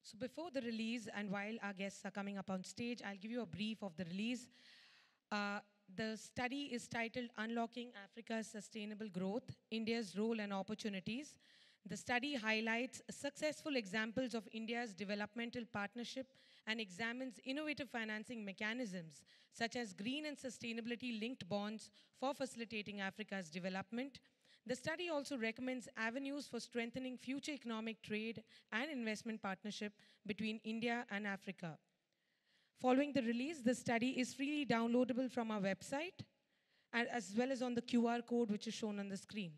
Speaker 1: So before the release, and while our guests are coming up on stage, I'll give you a brief of the release. The study is titled Unlocking Africa's Sustainable Growth, India's Role and Opportunities. The study highlights successful examples of India's developmental partnership and examines innovative financing mechanisms, such as green and sustainability-linked bonds for facilitating Africa's development. The study also recommends avenues for strengthening future economic trade and investment partnership between India and Africa. Following the release, the study is freely downloadable from our website, and as well as on the QR code which is shown on the screen.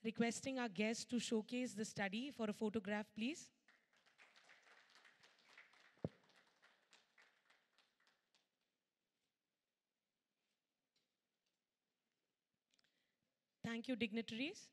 Speaker 1: Requesting our guests to showcase the study for a photograph, please. Thank you, dignitaries.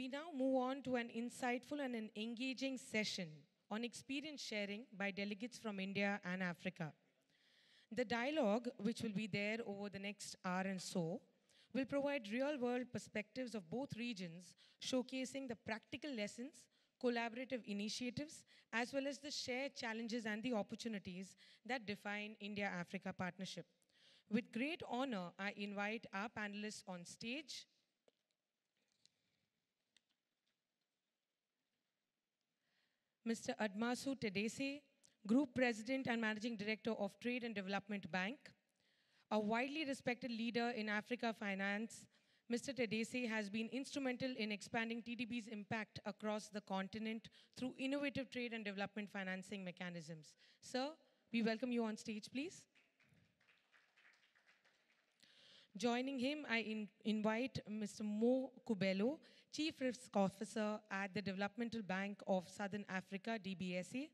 Speaker 1: We now move on to an insightful and an engaging session on experience sharing by delegates from India and Africa. The dialogue, which will be there over the next hour and so, will provide real-world perspectives of both regions, showcasing the practical lessons, collaborative initiatives, as well as the shared challenges and the opportunities that define India-Africa partnership. With great honor, I invite our panelists on stage. Mr. Admasu Tedese, Group President and Managing Director of Trade and Development Bank. A widely respected leader in Africa finance, Mr. Tedese has been instrumental in expanding TDB's impact across the continent through innovative trade and development financing mechanisms. Sir, we welcome you on stage, please. Joining him, I invite Mr. Mo Kubelo, Chief Risk Officer at the Developmental Bank of Southern Africa, DBSA.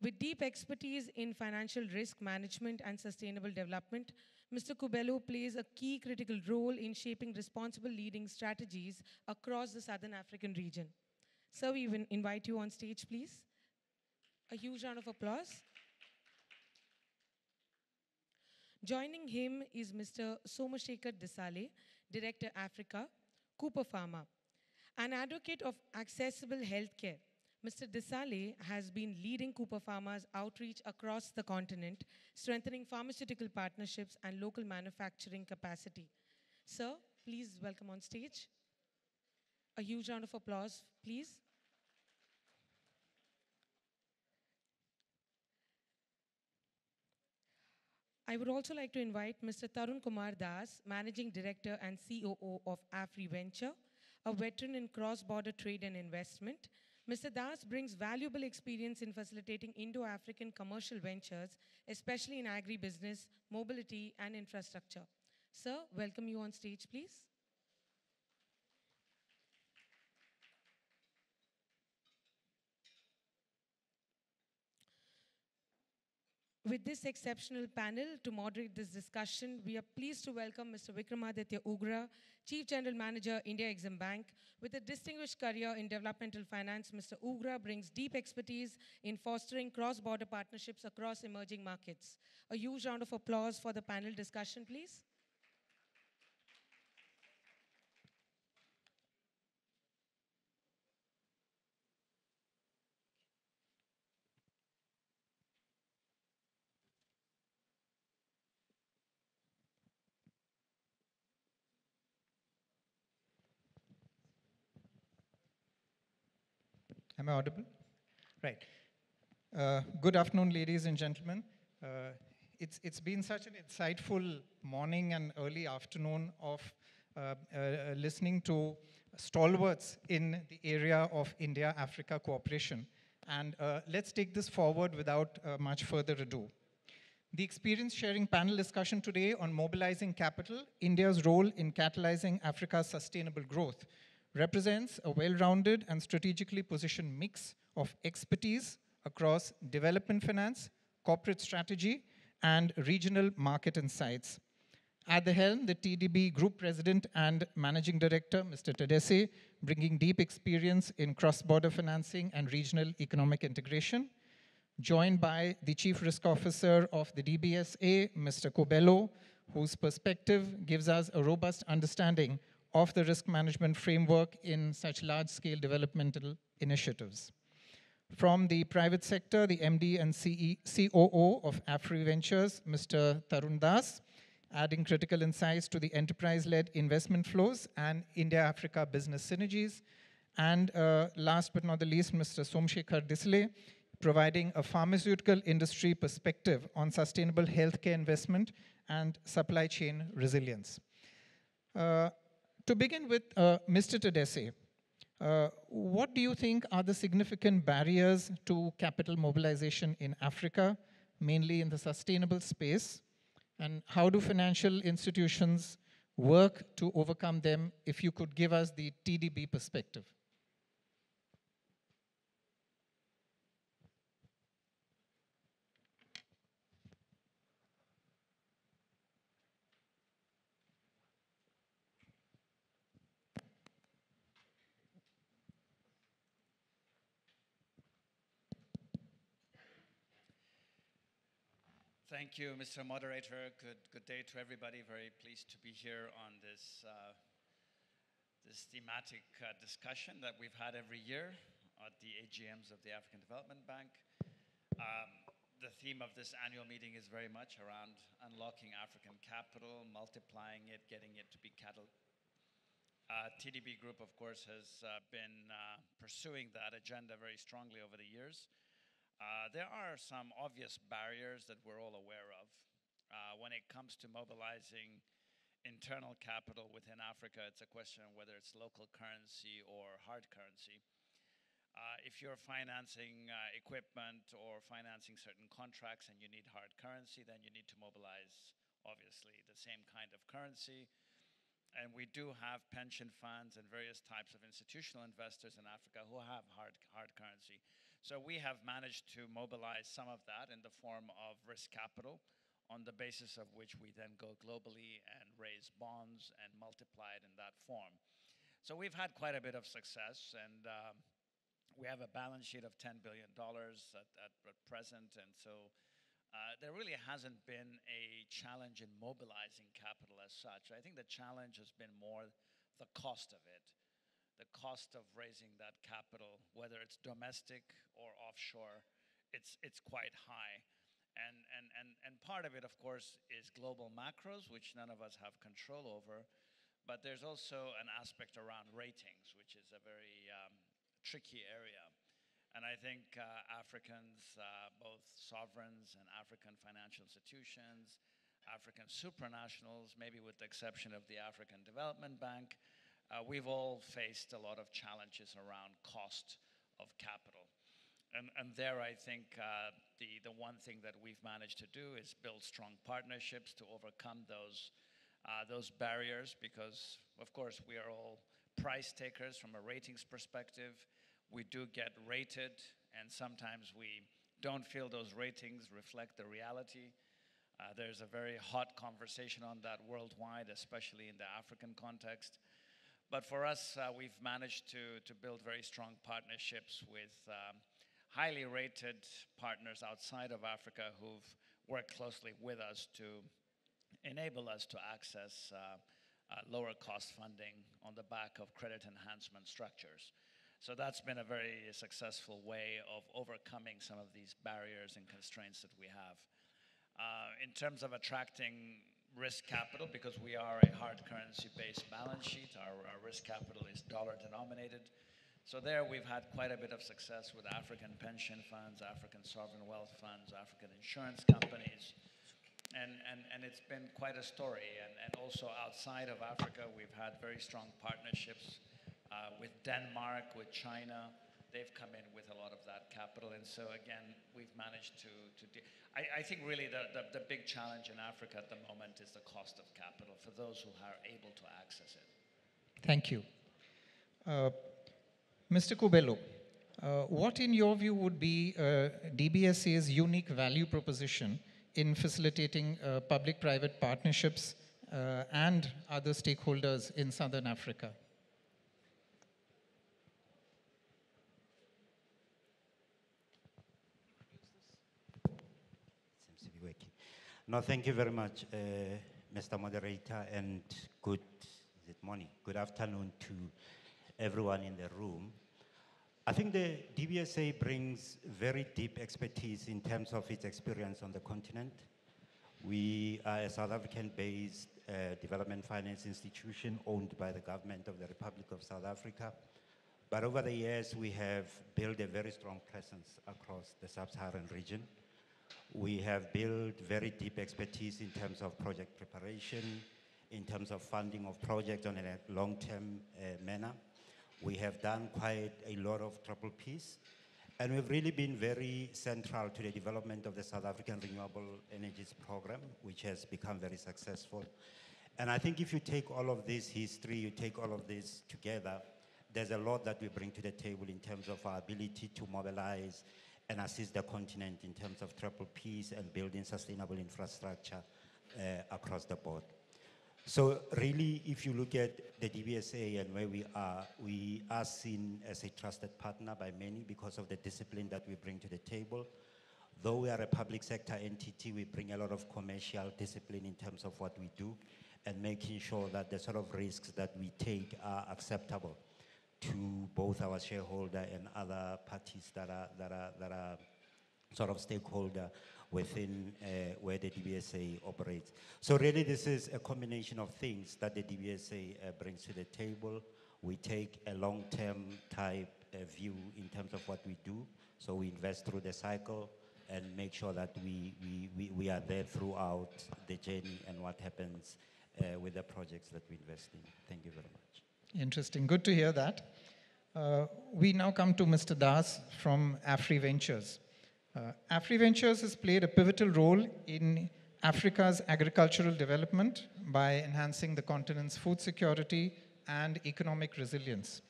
Speaker 1: With deep expertise in financial risk management and sustainable development, Mr. Kubelo plays a key critical role in shaping responsible leading strategies across the Southern African region. Sir, we invite you on stage, please. A huge round of applause. Joining him is Mr. Somashekar Desale, Director Africa, Cooper Pharma. An advocate of accessible healthcare, Mr. Desale has been leading Cooper Pharma's outreach across the continent, strengthening pharmaceutical partnerships and local manufacturing capacity. Sir, please welcome on stage. A huge round of applause, please. I would also like to invite Mr. Tarun Kumar Das, Managing Director and COO of AfriVenture, a veteran in cross-border trade and investment. Mr. Das brings valuable experience in facilitating Indo-African commercial ventures, especially in agribusiness, mobility, and infrastructure. Sir, welcome you on stage, please. With this exceptional panel to moderate this discussion, we are pleased to welcome Mr. Vikramaditya Ugra, Chief General Manager, India Exim Bank. With a distinguished career in developmental finance, Mr. Ugra brings deep expertise in fostering cross-border partnerships across emerging markets. A huge round of applause for the panel discussion, please.
Speaker 8: Am I audible? Right. Good afternoon, ladies and gentlemen. It's been such an insightful morning and early afternoon of listening to stalwarts in the area of India-Africa cooperation. And let's take this forward without much further ado. The experience sharing panel discussion today on mobilizing capital, India's role in catalyzing Africa's sustainable growth, represents a well-rounded and strategically positioned mix of expertise across development finance, corporate strategy, and regional market insights. At the helm, the TDB Group President and Managing Director, Mr. Tedese, bringing deep experience in cross-border financing and regional economic integration, joined by the Chief Risk Officer of the DBSA, Mr. Kubelo, whose perspective gives us a robust understanding of the risk management framework in such large-scale developmental initiatives. From the private sector, the MD and COO of AfriVentures, Mr. Tarun Das, adding critical insights to the enterprise-led investment flows and India-Africa business synergies. And last but not the least, Mr. Somashekar Desale, providing a pharmaceutical industry perspective on sustainable healthcare investment and supply chain resilience. To begin with, Mr. Tedese, what do you think are the significant barriers to capital mobilization in Africa, mainly in the sustainable space? And how do financial institutions work to overcome them, if you could give us the TDB perspective?
Speaker 9: Thank you, Mr. Moderator. Good day to everybody. Very pleased to be here on this, this thematic discussion that we've had every year at the AGMs of the African Development Bank. The theme of this annual meeting is very much around unlocking African capital, multiplying it, getting it to be cattle. TDB Group, of course, has been pursuing that agenda very strongly over the years. There are some obvious barriers that we're all aware of. When it comes to mobilizing internal capital within Africa, it's a question of whether it's local currency or hard currency. If you're financing equipment or financing certain contracts and you need hard currency, then you need to mobilize, obviously, the same kind of currency. And we do have pension funds and various types of institutional investors in Africa who have hard currency. So we have managed to mobilize some of that in the form of risk capital, on the basis of which we then go globally and raise bonds and multiply it in that form. So we've had quite a bit of success, and we have a balance sheet of $10 billion at present, and so there really hasn't been a challenge in mobilizing capital as such. I think the challenge has been more the cost of it. The cost of raising that capital, whether it's domestic or offshore, it's quite high. And part of it, of course, is global macros, which none of us have control over. But there's also an aspect around ratings, which is a very tricky area. And I think Africans, both sovereigns and African financial institutions, African supranationals, maybe with the exception of the African Development Bank, we've all faced a lot of challenges around cost of capital. And there, I think the one thing that we've managed to do is build strong partnerships to overcome those barriers, because, of course, we are all price takers from a ratings perspective. We do get rated, and sometimes we don't feel those ratings reflect the reality. There's a very hot conversation on that worldwide, especially in the African context. But for us, we've managed to build very strong partnerships with highly rated partners outside of Africa who've worked closely with us to enable us to access lower cost funding on the back of credit enhancement structures. So that's been a very successful way of overcoming some of these barriers and constraints that we have. In terms of attracting risk capital, because we are a hard currency-based balance sheet, our risk capital is dollar denominated. So there we've had quite a bit of success with African pension funds, African sovereign wealth funds, African insurance companies. And it's been quite a story. And also outside of Africa, we've had very strong partnerships with Denmark, with China. They've come in with a lot of that capital. And so again, we've managed to I think really the big challenge in Africa at the moment is the cost of capital for those who are able to access it.
Speaker 8: Thank you. Mr. Kubelo, what in your view would be DBSA's unique value proposition in facilitating public-private partnerships and other stakeholders in Southern Africa?
Speaker 10: No, thank you very much, Mr. Moderator, and good afternoon to everyone in the room. I think the DBSA brings very deep expertise in terms of its experience on the continent. We are a South African-based development finance institution owned by the government of the Republic of South Africa. But over the years, we have built a very strong presence across the sub-Saharan region. We have built very deep expertise in terms of project preparation, in terms of funding of projects on a long-term manner. We have done quite a lot of triple Ps, and we've really been very central to the development of the South African Renewable Energies Program, which has become very successful. And I think if you take all of this history, you take all of this together, there's a lot that we bring to the table in terms of our ability to mobilize and assist the continent in terms of triple Ps and building sustainable infrastructure across the board. So really, if you look at the DBSA and where we are seen as a trusted partner by many because of the discipline that we bring to the table. Though we are a public sector entity, we bring a lot of commercial discipline in terms of what we do and making sure that the sort of risks that we take are acceptable to both our shareholder and other parties that are sort of stakeholder within where the DBSA operates. So really this is a combination of things that the DBSA brings to the table. We take a long-term type view in terms of what we do. So we invest through the cycle and make sure that we are there throughout the journey and what happens with the projects that we invest in. Thank you very much.
Speaker 8: Interesting. Good to hear that. We now come to Mr. Das from AfriVentures. AfriVentures has played a pivotal role in Africa's agricultural development by enhancing the continent's food security and economic resilience.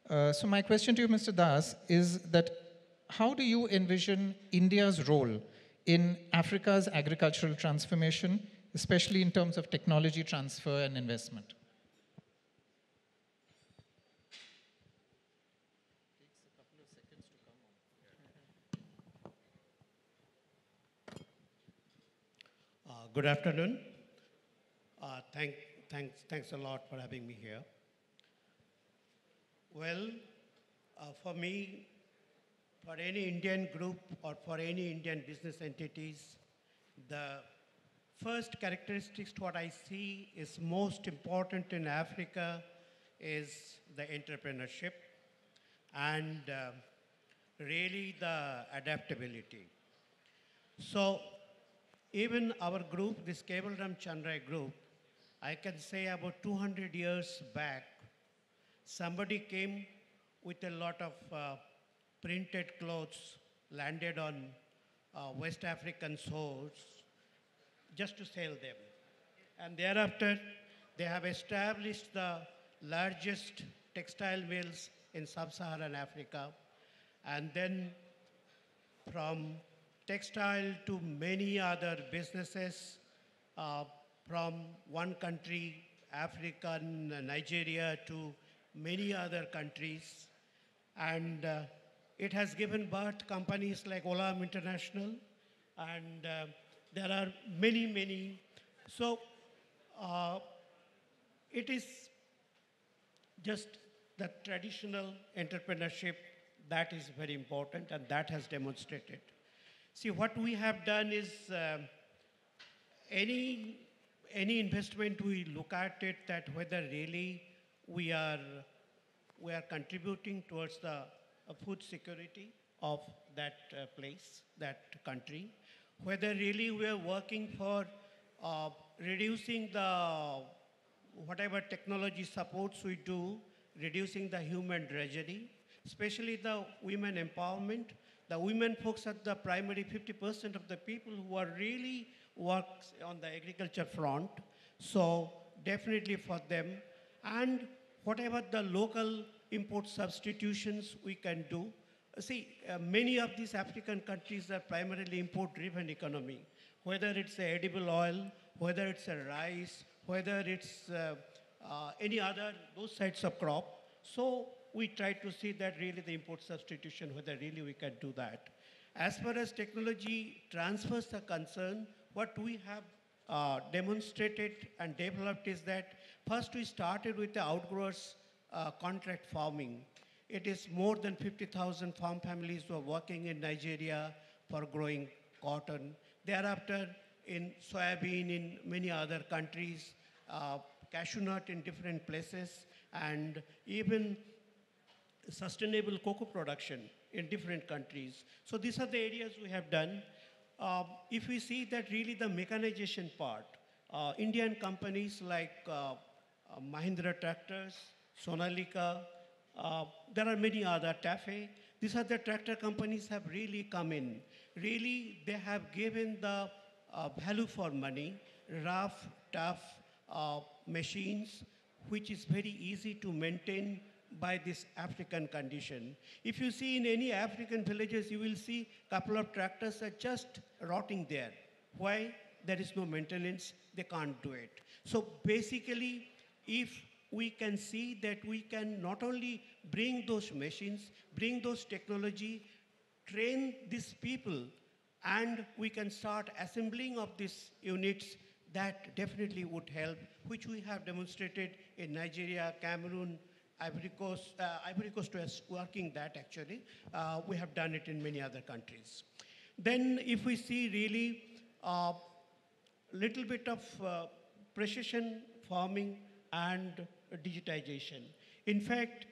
Speaker 8: So my question to you, Mr. Das, is that how do you envision India's role in Africa's agricultural transformation, especially in terms of technology transfer and investment?
Speaker 11: Good afternoon. Thanks a lot for having me here. Well, for me, for any Indian group or for any Indian business entities, the first characteristics what I see is most important in Africa is the entrepreneurship and really the adaptability. So even our group, this Kevalram Chandrai group, I can say about 200 years back, somebody came with a lot of printed clothes landed on West African shores just to sell them. And thereafter, they have established the largest textile mills in sub-Saharan Africa. And then from textile to many other businesses from one country, African, Nigeria, to many other countries. And it has given birth companies like Olam International, and there are many, many. So it is just the traditional entrepreneurship that is very important, and that has demonstrated. See, what we have done is any investment we look at it, that whether really we are contributing towards the food security of that place, that country, whether really we are working for reducing the whatever technology supports we do, reducing the human drudgery, especially the women empowerment. The women folks are the primary 50% of the people who are really works on the agriculture front. So definitely for them. And whatever the local import substitutions we can do. See, many of these African countries are primarily import-driven economy, whether it's a edible oil, whether it's a rice, whether it's any other, those types of crop. So we try to see that really the import substitution, whether really we can do that. As far as technology transfers are concerned, what we have demonstrated and developed is that first we started with the outgrowers contract farming. It is more than 50,000 farm families who are working in Nigeria for growing cotton. Thereafter, in soybean in many other countries, cashew nut in different places, and even sustainable cocoa production in different countries. So these are the areas we have done. If we see that really the mechanization part, Indian companies like Mahindra Tractors, Sonalika, there are many other, TAFE. These are the tractor companies have really come in. Really, they have given the value for money, rough, tough machines, which is very easy to maintain by this African condition. If you see in any African villages, you will see a couple of tractors are just rotting there. Why? There is no maintenance, they can't do it. So basically, if we can see that we can not only bring those machines, bring those technology, train these people and we can start assembling of these units. That definitely would help, which we have demonstrated in Nigeria, Cameroon, Ivory Coast. Ivory Coast was working that actually. We have done it in many other countries. Then if we see really little bit of precision farming and digitization. In fact,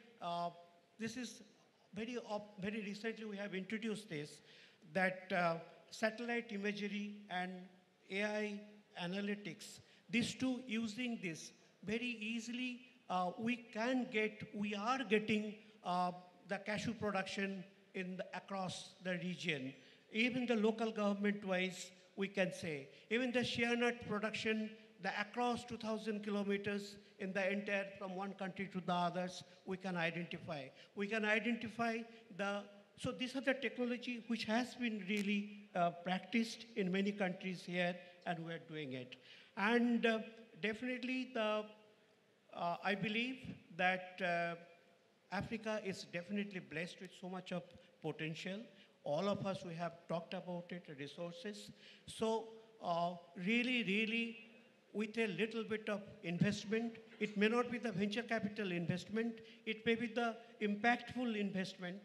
Speaker 11: this is very recently we have introduced this, that satellite imagery and AI analytics, these two using this very easily, we are getting the cashew production across the region. Even the local government wise, we can say. Even the shea nut production, across 2,000 kilometers in the entire, from one country to the others, we can identify. We can identify so these are the technology which has been really practiced in many countries here, and we're doing it. And definitely I believe that Africa is definitely blessed with so much of potential. All of us, we have talked about it, resources. So really, with a little bit of investment, it may not be the venture capital investment, it may be the impactful investment.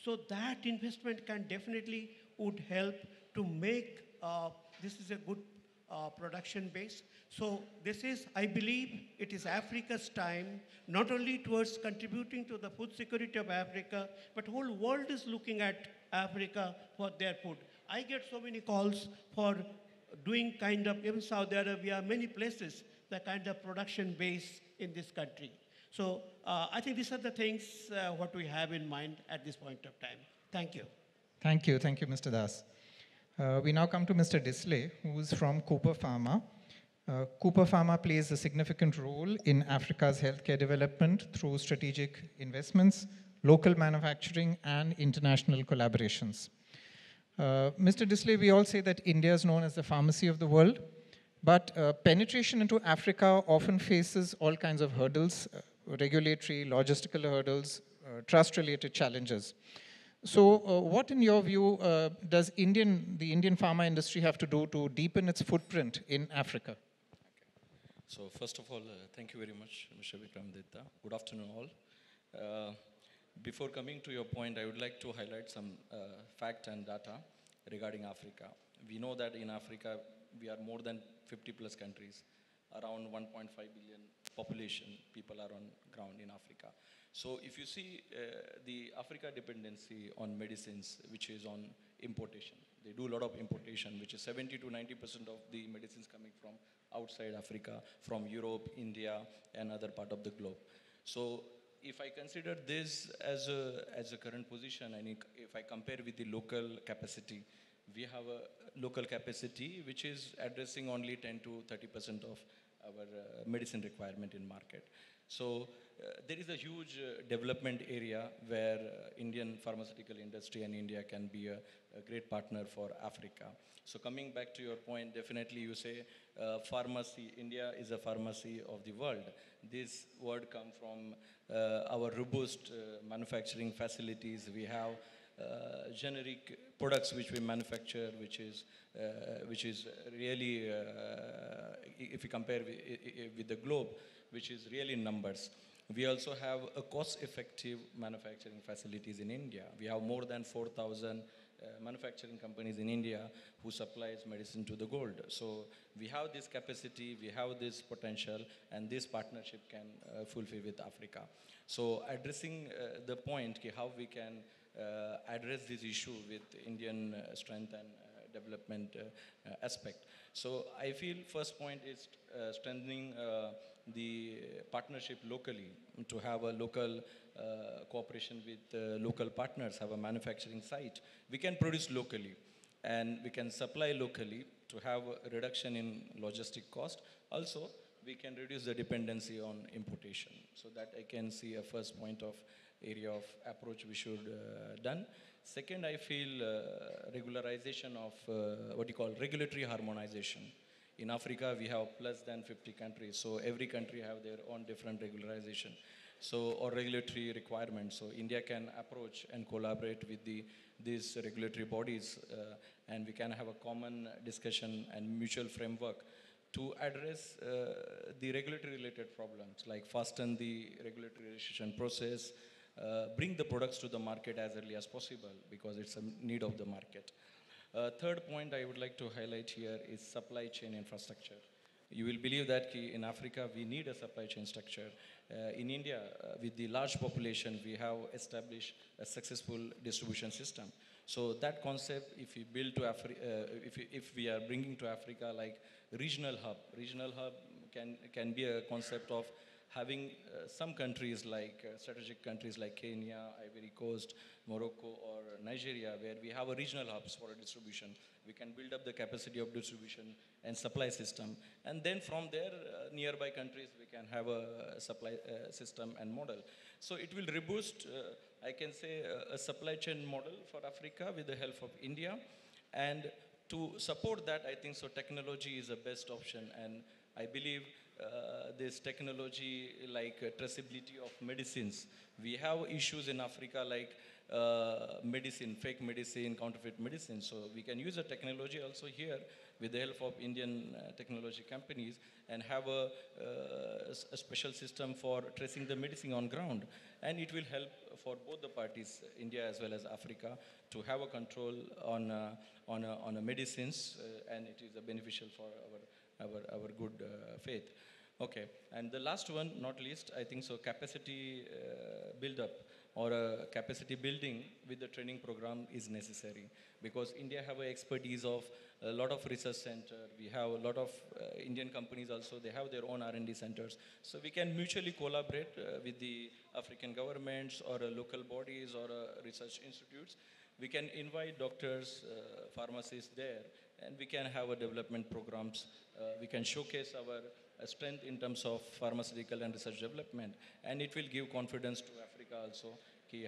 Speaker 11: So that investment can definitely would help to make this is a good production base. So this is, I believe, it is Africa's time, not only towards contributing to the food security of Africa, but whole world is looking at Africa for their food. I get so many calls for doing kind of, even Saudi Arabia, many places, the kind of production base in this country. So I think these are the things what we have in mind at this point of time. Thank you.
Speaker 8: Thank you, Mr. Das. We now come to Mr. Disley, who is from Cooper Pharma. Cooper Pharma plays a significant role in Africa's healthcare development through strategic investments, local manufacturing, and international collaborations. Mr. Disley, we all say that India is known as the pharmacy of the world, but penetration into Africa often faces all kinds of hurdles, regulatory, logistical hurdles, trust-related challenges. So what, in your view, does the Indian pharma industry have to do to deepen its footprint in Africa?
Speaker 12: Okay. So first of all, thank you very much, Mr. Vikramaditya. Good afternoon, all. Before coming to your point, I would like to highlight some fact and data regarding Africa. We know that in Africa, we are more than 50 plus countries, around 1.5 billion population, people are on ground in Africa. So if you see the Africa dependency on medicines, which is on importation, they do a lot of importation, which is 70 to 90% of the medicines coming from outside Africa, from Europe, India, and other part of the globe. So if I consider this as a current position, and if I compare with the local capacity, we have a local capacity which is addressing only 10 to 30% of our medicine requirement in market. So there is a huge development area where Indian pharmaceutical industry and India can be a great partner for Africa. So coming back to your point, definitely you say pharmacy, India is a pharmacy of the world. This word comes from our robust manufacturing facilities. We have generic products which we manufacture, which is really, if you compare with the globe, which is really numbers. We also have a cost-effective manufacturing facilities in India. We have more than 4,000 manufacturing companies in India who supplies medicine to the world. So we have this capacity, we have this potential, and this partnership can fulfill with Africa. So addressing the point how we can address this issue with Indian strength and development aspect. So I feel first point is strengthening the partnership locally, to have a local cooperation with local partners, have a manufacturing site. We can produce locally and we can supply locally to have a reduction in logistic cost. Also, we can reduce the dependency on importation. So that I can see a first point of area of approach we should done. Second, I feel regularization of what you call regulatory harmonization. In Africa, we have plus than 50 countries, so every country have their own different regularization. so or regulatory requirements. So India can approach and collaborate with these regulatory bodies, and we can have a common discussion and mutual framework to address the regulatory related problems, like fasten the regulatory registration process, bring the products to the market as early as possible because it's a need of the market. Third point I would like to highlight here is supply chain infrastructure. You will believe that in Africa we need a supply chain structure. In India, with the large population, we have established a successful distribution system. So that concept, if we build to if we are bringing to Africa like regional hub can be a concept of having some countries like strategic countries like Kenya, Ivory Coast, Morocco, or Nigeria, where we have a regional hubs for a distribution. We can build up the capacity of distribution and supply system. And then from there, nearby countries, we can have a supply system and model. So it will reboost, I can say, a supply chain model for Africa with the help of India. And to support that, I think so technology is the best option. And I believe this technology like traceability of medicines. We have issues in Africa like medicine, fake medicine, counterfeit medicine. So we can use the technology also here with the help of Indian technology companies and have a special system for tracing the medicine on ground. And it will help for both the parties, India as well as Africa, to have a control on medicines, and it is beneficial for our good faith. Okay, and the last one, not least, I think so capacity build-up or capacity building with the training program is necessary because India have an expertise of a lot of research center. We have a lot of Indian companies also, they have their own R&D centers. So we can mutually collaborate with the African governments or local bodies or research institutes. We can invite doctors, pharmacists there, and we can have a development programs. We can showcase our strength in terms of pharmaceutical and research development, and it will give confidence to Africa also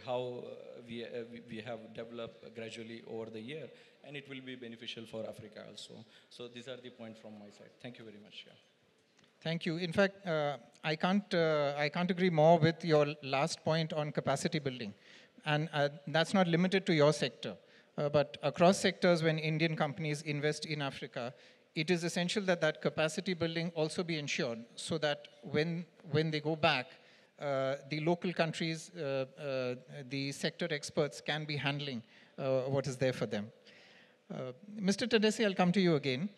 Speaker 12: how we have developed gradually over the year, and it will be beneficial for Africa also. So these are the points from my side. Thank you very much. Yeah.
Speaker 8: Thank you. In fact, I can't agree more with your last point on capacity building, and that's not limited to your sector, but across sectors when Indian companies invest in Africa, it is essential that that capacity building also be ensured so that when they go back, the local countries, the sector experts can be handling what is there for them. Mr. Tadesse, I'll come to you again.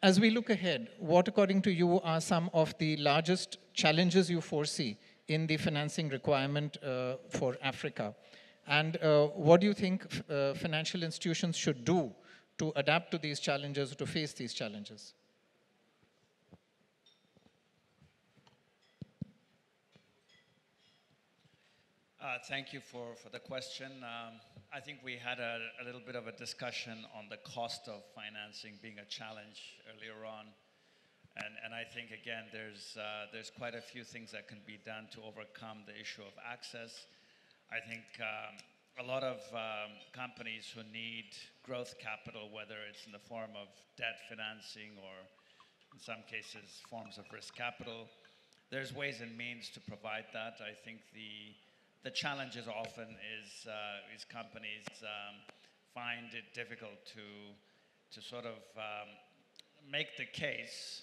Speaker 8: As we look ahead, what according to you are some of the largest challenges you foresee in the financing requirement for Africa? And what do you think financial institutions should do to adapt to these challenges, to face these challenges?
Speaker 9: Thank you for the question. I think we had a little bit of a discussion on the cost of financing being a challenge earlier on. And I think, again, there's quite a few things that can be done to overcome the issue of access. I think a lot of companies who need growth capital, whether it's in the form of debt financing or in some cases forms of risk capital, there's ways and means to provide that. I think the challenges often is companies find it difficult to sort of make the case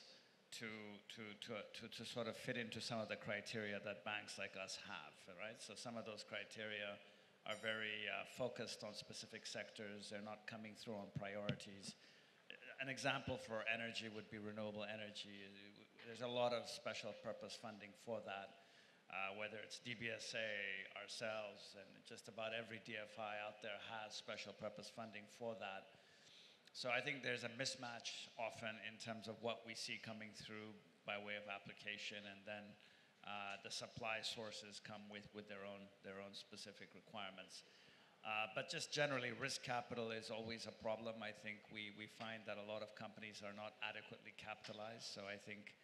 Speaker 9: to sort of fit into some of the criteria that banks like us have, right? So some of those criteria are very focused on specific sectors. They're not coming through on priorities. An example for energy would be renewable energy. There's a lot of special purpose funding for that, whether it's DBSA, ourselves, and just about every DFI out there has special purpose funding for that. So I think there's a mismatch often in terms of what we see coming through by way of application, and then the supply sources come with their own specific requirements. But just generally, risk capital is always a problem. I think we find that a lot of companies are not adequately capitalized. So I think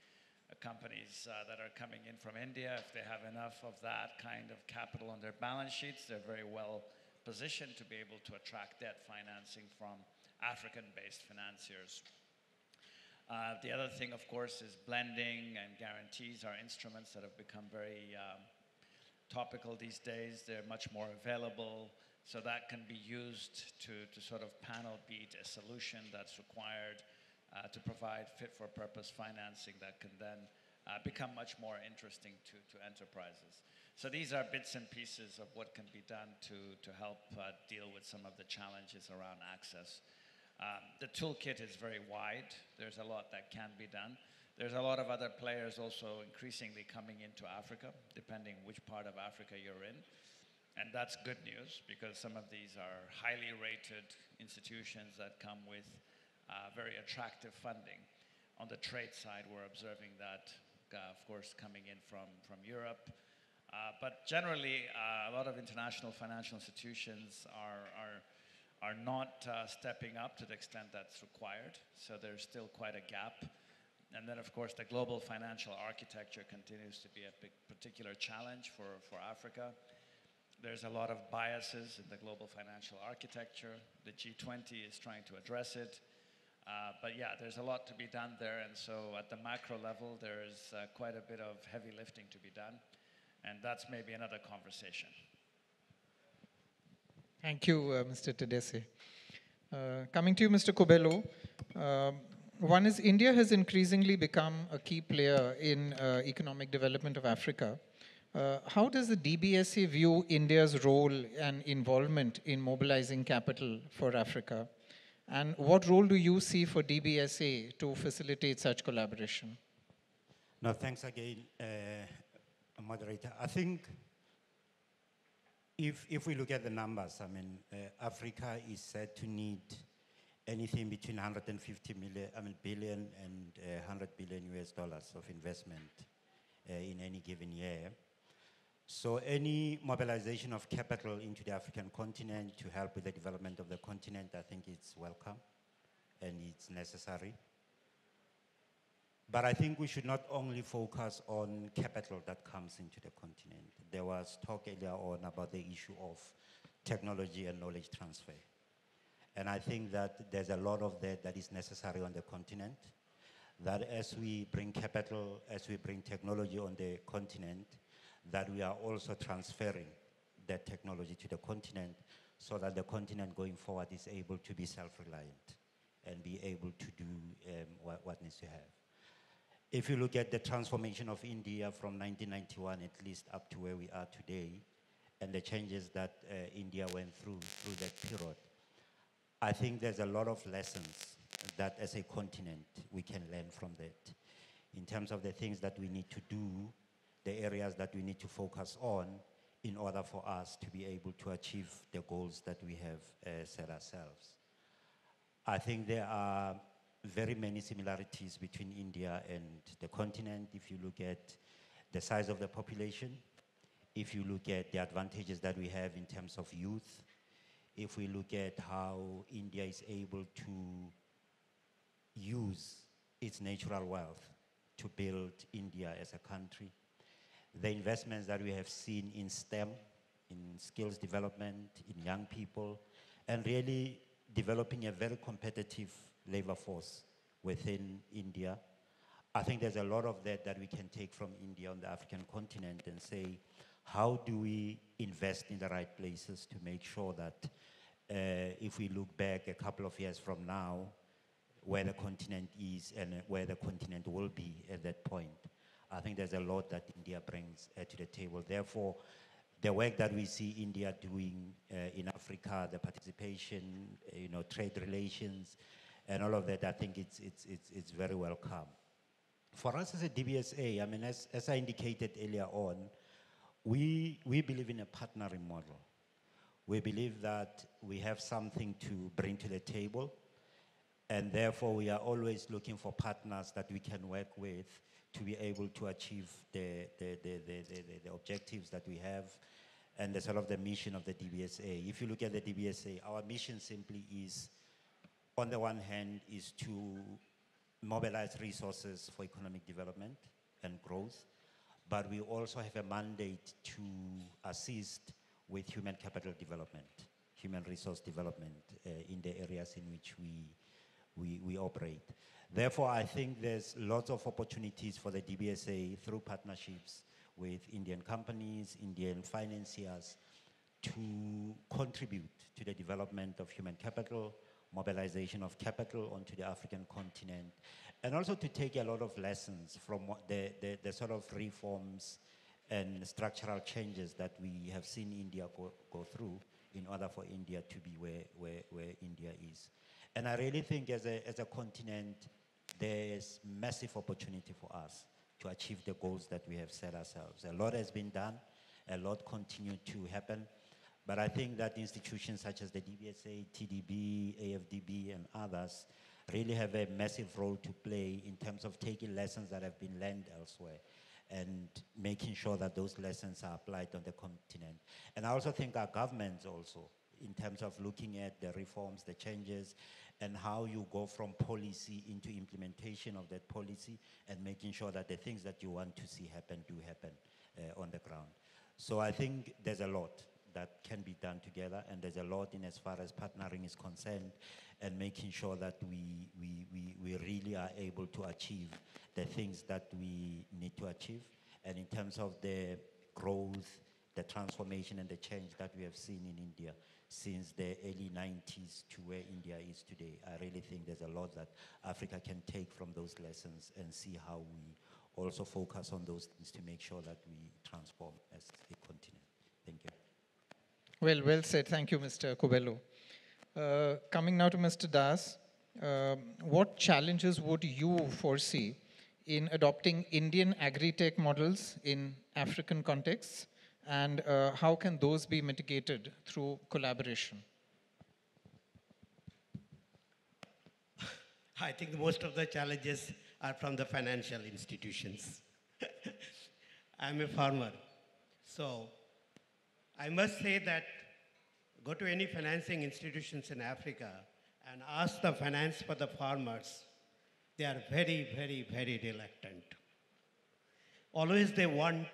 Speaker 9: companies that are coming in from India, if they have enough of that kind of capital on their balance sheets, they're very well positioned to be able to attract debt financing from African-based financiers. The other thing, of course, is blending and guarantees are instruments that have become very topical these days. They're much more available, so that can be used to sort of panel beat a solution that's required to provide fit-for-purpose financing that can then become much more interesting to enterprises. So these are bits and pieces of what can be done to help deal with some of the challenges around access. The toolkit is very wide. There's a lot that can be done. There's a lot of other players also increasingly coming into Africa, depending which part of Africa you're in. And that's good news, because some of these are highly rated institutions that come with very attractive funding. On the trade side, we're observing that, of course, coming in from Europe. But generally, a lot of international financial institutions are not stepping up to the extent that's required. So there's still quite a gap. And then, of course, the global financial architecture continues to be a big particular challenge for Africa. There's a lot of biases in the global financial architecture. The G20 is trying to address it. But yeah, there's a lot to be done there. And so at the macro level, there's quite a bit of heavy lifting to be done. And that's maybe another conversation.
Speaker 8: Thank you, Mr. Tedesse. Coming to you, Mr. Kobelo. One is India has increasingly become a key player in economic development of Africa. How does the DBSA view India's role and involvement in mobilizing capital for Africa? And what role do you see for DBSA to facilitate such collaboration?
Speaker 10: No, thanks again, moderator. I think if we look at the numbers, I mean, Africa is said to need anything between 150 billion and 100 billion US dollars of investment in any given year. So any mobilization of capital into the African continent to help with the development of the continent, I think it's welcome and it's necessary. But I think we should not only focus on capital that comes into the continent. There was talk earlier on about the issue of technology and knowledge transfer. And I think that there's a lot of that is necessary on the continent, that as we bring capital, as we bring technology on the continent, that we are also transferring that technology to the continent so that the continent going forward is able to be self-reliant and be able to do what needs to have. If you look at the transformation of India from 1991 at least up to where we are today, and the changes that India went through that period, I think there's a lot of lessons that as a continent we can learn from that in terms of the things that we need to do, the areas that we need to focus on in order for us to be able to achieve the goals that we have set ourselves. I think there are very many similarities between India and the continent. If you look at the size of the population, if you look at the advantages that we have in terms of youth, if we look at how India is able to use its natural wealth to build India as a country, the investments that we have seen in STEM, in skills development, in young people, and really developing a very competitive labor force within India. I think there's a lot of that we can take from India on the African continent and say, how do we invest in the right places to make sure that if we look back a couple of years from now, where the continent is and where the continent will be at that point, I think there's a lot that India brings to the table. Therefore, the work that we see India doing in Africa, the participation, trade relations, and all of that, I think it's very welcome. For us as a DBSA, I mean, as I indicated earlier on, we believe in a partnering model. We believe that we have something to bring to the table, and therefore we are always looking for partners that we can work with to be able to achieve the objectives that we have and the sort of the mission of the DBSA. If you look at the DBSA, our mission simply is, on the one hand, is to mobilize resources for economic development and growth, but we also have a mandate to assist with human capital development, human resource development in the areas in which we operate. Therefore, I think there's lots of opportunities for the DBSA through partnerships with Indian companies, Indian financiers, to contribute to the development of human capital, mobilization of capital onto the African continent, and also to take a lot of lessons from what the sort of reforms and structural changes that we have seen India go through in order for India to be where India is. And I really think as a continent, there's massive opportunity for us to achieve the goals that we have set ourselves. A lot has been done, a lot continues to happen, but I think that institutions such as the DBSA, TDB, AFDB, and others really have a massive role to play in terms of taking lessons that have been learned elsewhere and making sure that those lessons are applied on the continent. And I also think our governments also, in terms of looking at the reforms, the changes, and how you go from policy into implementation of that policy and making sure that the things that you want to see happen do happen on the ground. So I think there's a lot that can be done together, and there's a lot in as far as partnering is concerned and making sure that we really are able to achieve the things that we need to achieve. And in terms of the growth, the transformation and the change that we have seen in India since the early 90s to where India is today, I really think there's a lot that Africa can take from those lessons and see how we also focus on those things to make sure that we transform as a continent. Thank you.
Speaker 8: Well said. Thank you, Mr. Kubelo. Coming now to Mr. Das, what challenges would you foresee in adopting Indian agri-tech models in African contexts, and how can those be mitigated through collaboration?
Speaker 11: I think most of the challenges are from the financial institutions. I'm a farmer, so I must say that go to any financing institutions in Africa and ask the finance for the farmers. They are very, very, very reluctant. Always they want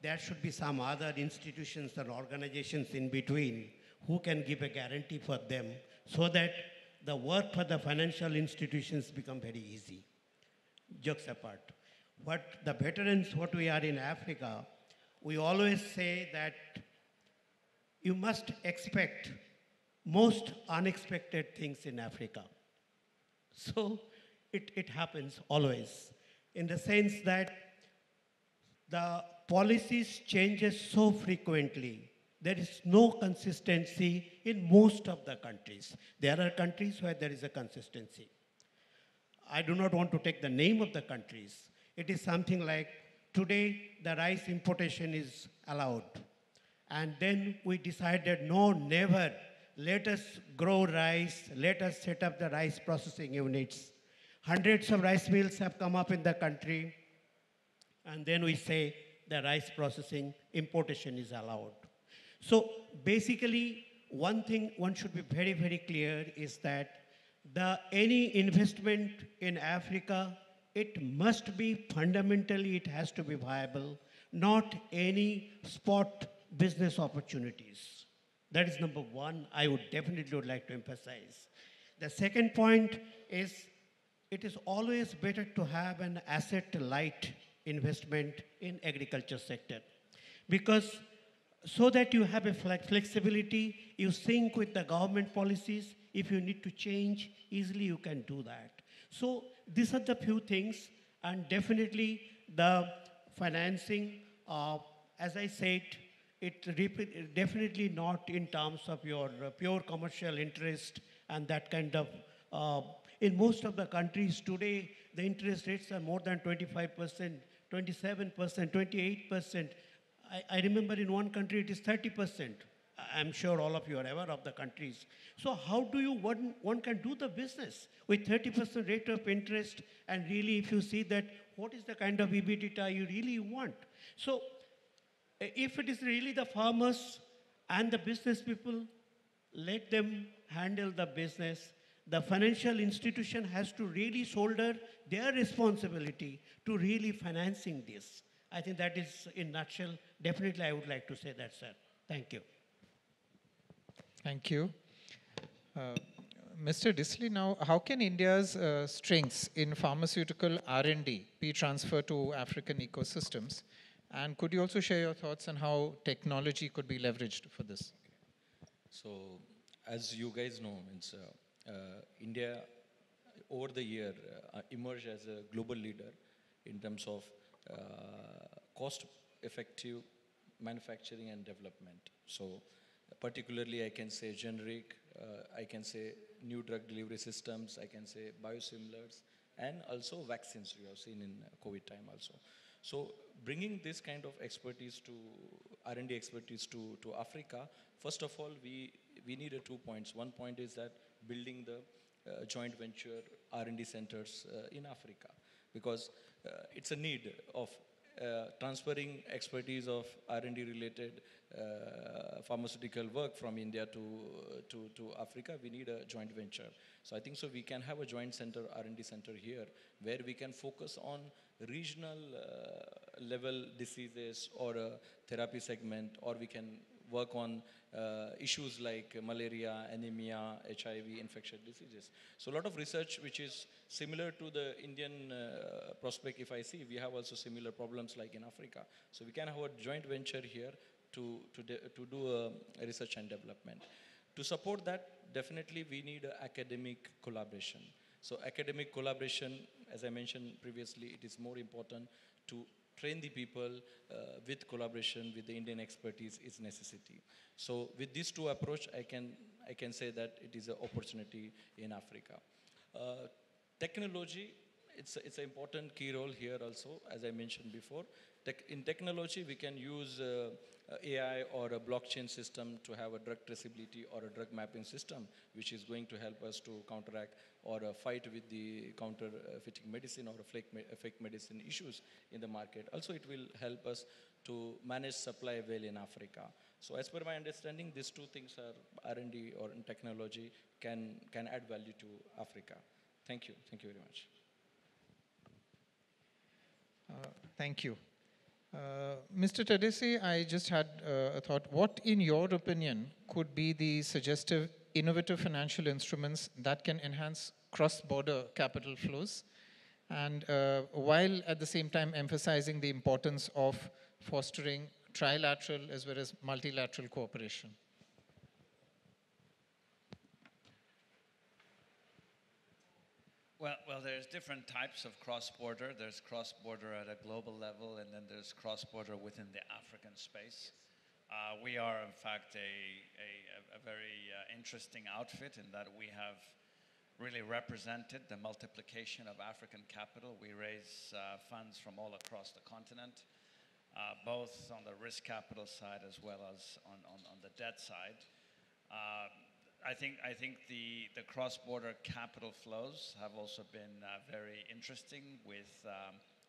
Speaker 11: there should be some other institutions and organizations in between who can give a guarantee for them so that the work for the financial institutions become very easy. Jokes apart. But the veterans, what we are in Africa, we always say that you must expect most unexpected things in Africa. So it happens always, in the sense that the policies changes so frequently. There is no consistency in most of the countries. There are countries where there is a consistency. I do not want to take the name of the countries. It is something like today the rice importation is allowed. And then we decided, no, never. Let us grow rice. Let us set up the rice processing units. Hundreds of rice mills have come up in the country. And then we say the rice processing importation is allowed. So basically, one thing one should be very, very clear is that any investment in Africa, it must be fundamentally, it has to be viable, not any spot business opportunities. That is number one, I would definitely like to emphasize. The second point is, it is always better to have an asset-light investment in agriculture sector, because so that you have a flexibility, you sync with the government policies. If you need to change, easily you can do that. So these are the few things, and definitely the financing, as I said, it definitely not in terms of your pure commercial interest and that kind of, in most of the countries today, the interest rates are more than 25%, 27%, 28%. I remember in one country it is 30%. I'm sure all of you are aware of the countries. So how do you, one can do the business with 30% rate of interest, and really if you see that, what is the kind of EBITDA you really want? So if it is really the farmers and the business people, let them handle the business. The financial institution has to really shoulder their responsibility to really financing this. I think that is, in a nutshell, definitely I would like to say that, sir. Thank you.
Speaker 8: Thank you. Mr. Disley, now, how can India's strengths in pharmaceutical R&D be transferred to African ecosystems? And could you also share your thoughts on how technology could be leveraged for this?
Speaker 12: So, as you guys know, India over the year emerged as a global leader in terms of cost-effective manufacturing and development. So, particularly, I can say generic, I can say new drug delivery systems, I can say biosimilars, and also vaccines we have seen in COVID time also. So bringing this kind of expertise to R&D expertise to Africa, first of all, we need 2 points. One point is that building the joint venture R&D centers in Africa, because it's a need of transferring expertise of R&D related pharmaceutical work from India to Africa. We need a joint venture. So I think so we can have a joint center, R&D center here, where we can focus on regional level diseases or a therapy segment, or we can work on issues like malaria, anemia, HIV, infectious diseases. So a lot of research which is similar to the Indian prospect, if I see, we have also similar problems like in Africa. So we can have a joint venture here to do research and development. To support that, definitely we need academic collaboration. So academic collaboration, as I mentioned previously, it is more important to train the people with collaboration with the Indian expertise is necessity. So with these two approach, I can say that it is an opportunity in Africa. Technology, it's an important key role here also, as I mentioned before. In technology, we can use AI or a blockchain system to have a drug traceability or a drug mapping system, which is going to help us to counteract or fight with the counterfeiting medicine or fake medicine issues in the market. Also, it will help us to manage supply well in Africa. So as per my understanding, these two things are R&D or in technology can add value to Africa. Thank you. Thank you very much.
Speaker 8: Thank you. Mr. Tadesse, I just had a thought. What, in your opinion, could be the suggestive, innovative financial instruments that can enhance cross-border capital flows, and while at the same time emphasizing the importance of fostering trilateral as well as multilateral cooperation?
Speaker 9: Well, there's different types of cross-border. There's cross-border at a global level, and then there's cross-border within the African space. We are, in fact, a very interesting outfit in that we have really represented the multiplication of African capital. We raise funds from all across the continent, both on the risk capital side as well as on the debt side. I think the cross-border capital flows have also been very interesting with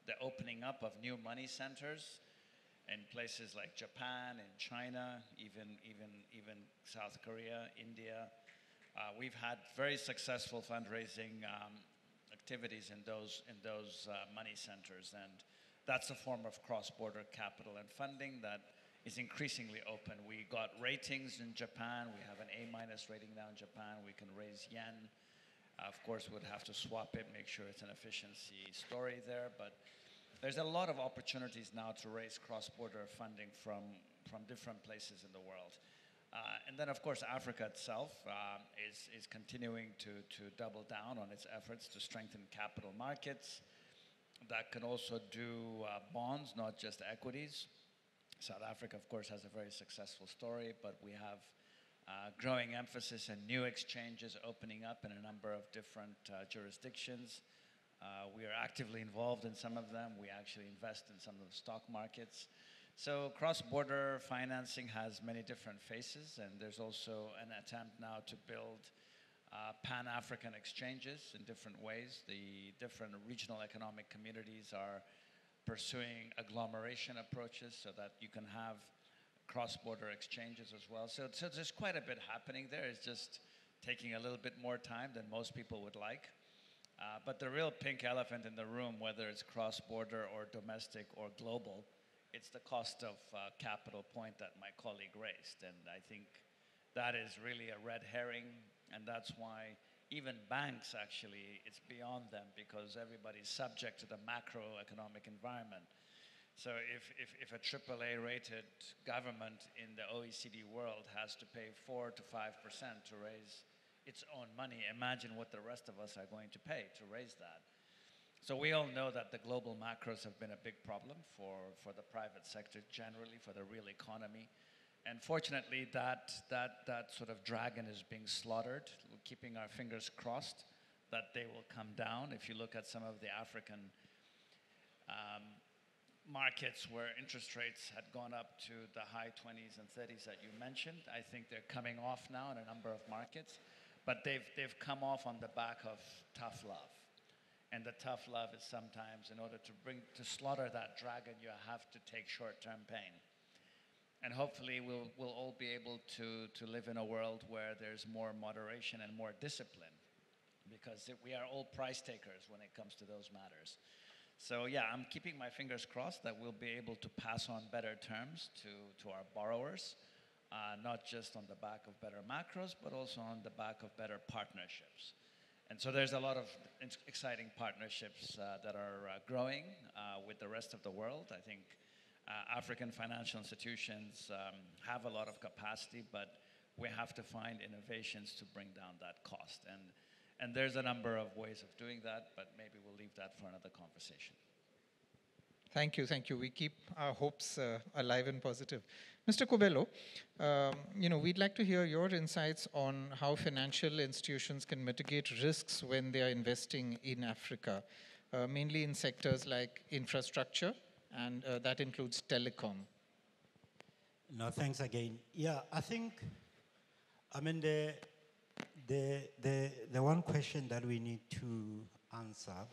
Speaker 9: the opening up of new money centers in places like Japan and China, even South Korea, India. We've had very successful fundraising activities in those money centers, and that's a form of cross-border capital and funding that is increasingly open. We got ratings in Japan. We have an A- rating now in Japan. We can raise yen. Of course, we'd have to swap it, make sure it's an efficiency story there. But there's a lot of opportunities now to raise cross-border funding from different places in the world. And then, of course, Africa itself is continuing to double down on its efforts to strengthen capital markets. That can also do bonds, not just equities. South Africa, of course, has a very successful story, but we have growing emphasis and new exchanges opening up in a number of different jurisdictions. We are actively involved in some of them. We actually invest in some of the stock markets. So cross-border financing has many different faces, and there's also an attempt now to build Pan-African exchanges in different ways. The different regional economic communities are pursuing agglomeration approaches so that you can have cross-border exchanges as well. So there's quite a bit happening there. It's just taking a little bit more time than most people would like. But the real pink elephant in the room, whether it's cross-border or domestic or global, it's the cost of capital point that my colleague raised. And I think that is really a red herring, and that's why even banks actually, it's beyond them because everybody's subject to the macroeconomic environment. So if a AAA rated government in the OECD world has to pay 4 to 5% to raise its own money, imagine what the rest of us are going to pay to raise that. So we all know that the global macros have been a big problem for the private sector generally, for the real economy. And fortunately, that sort of dragon is being slaughtered. We're keeping our fingers crossed that they will come down. If you look at some of the African markets where interest rates had gone up to the high 20s and 30s that you mentioned, I think they're coming off now in a number of markets. But they've come off on the back of tough love. And the tough love is sometimes, in order to slaughter that dragon, you have to take short-term pain. And hopefully we'll all be able to live in a world where there's more moderation and more discipline, because we are all price takers when it comes to those matters. So yeah, I'm keeping my fingers crossed that we'll be able to pass on better terms to our borrowers, not just on the back of better macros, but also on the back of better partnerships. And so there's a lot of exciting partnerships that are growing with the rest of the world. I think African financial institutions have a lot of capacity, but we have to find innovations to bring down that cost. And there's a number of ways of doing that, but maybe we'll leave that for another conversation.
Speaker 8: Thank you, thank you. We keep our hopes alive and positive. Mr. Kobelo, we'd like to hear your insights on how financial institutions can mitigate risks when they are investing in Africa, mainly in sectors like infrastructure, and that includes telecom.
Speaker 10: No, thanks again. Yeah, I think, the one question that we need to answer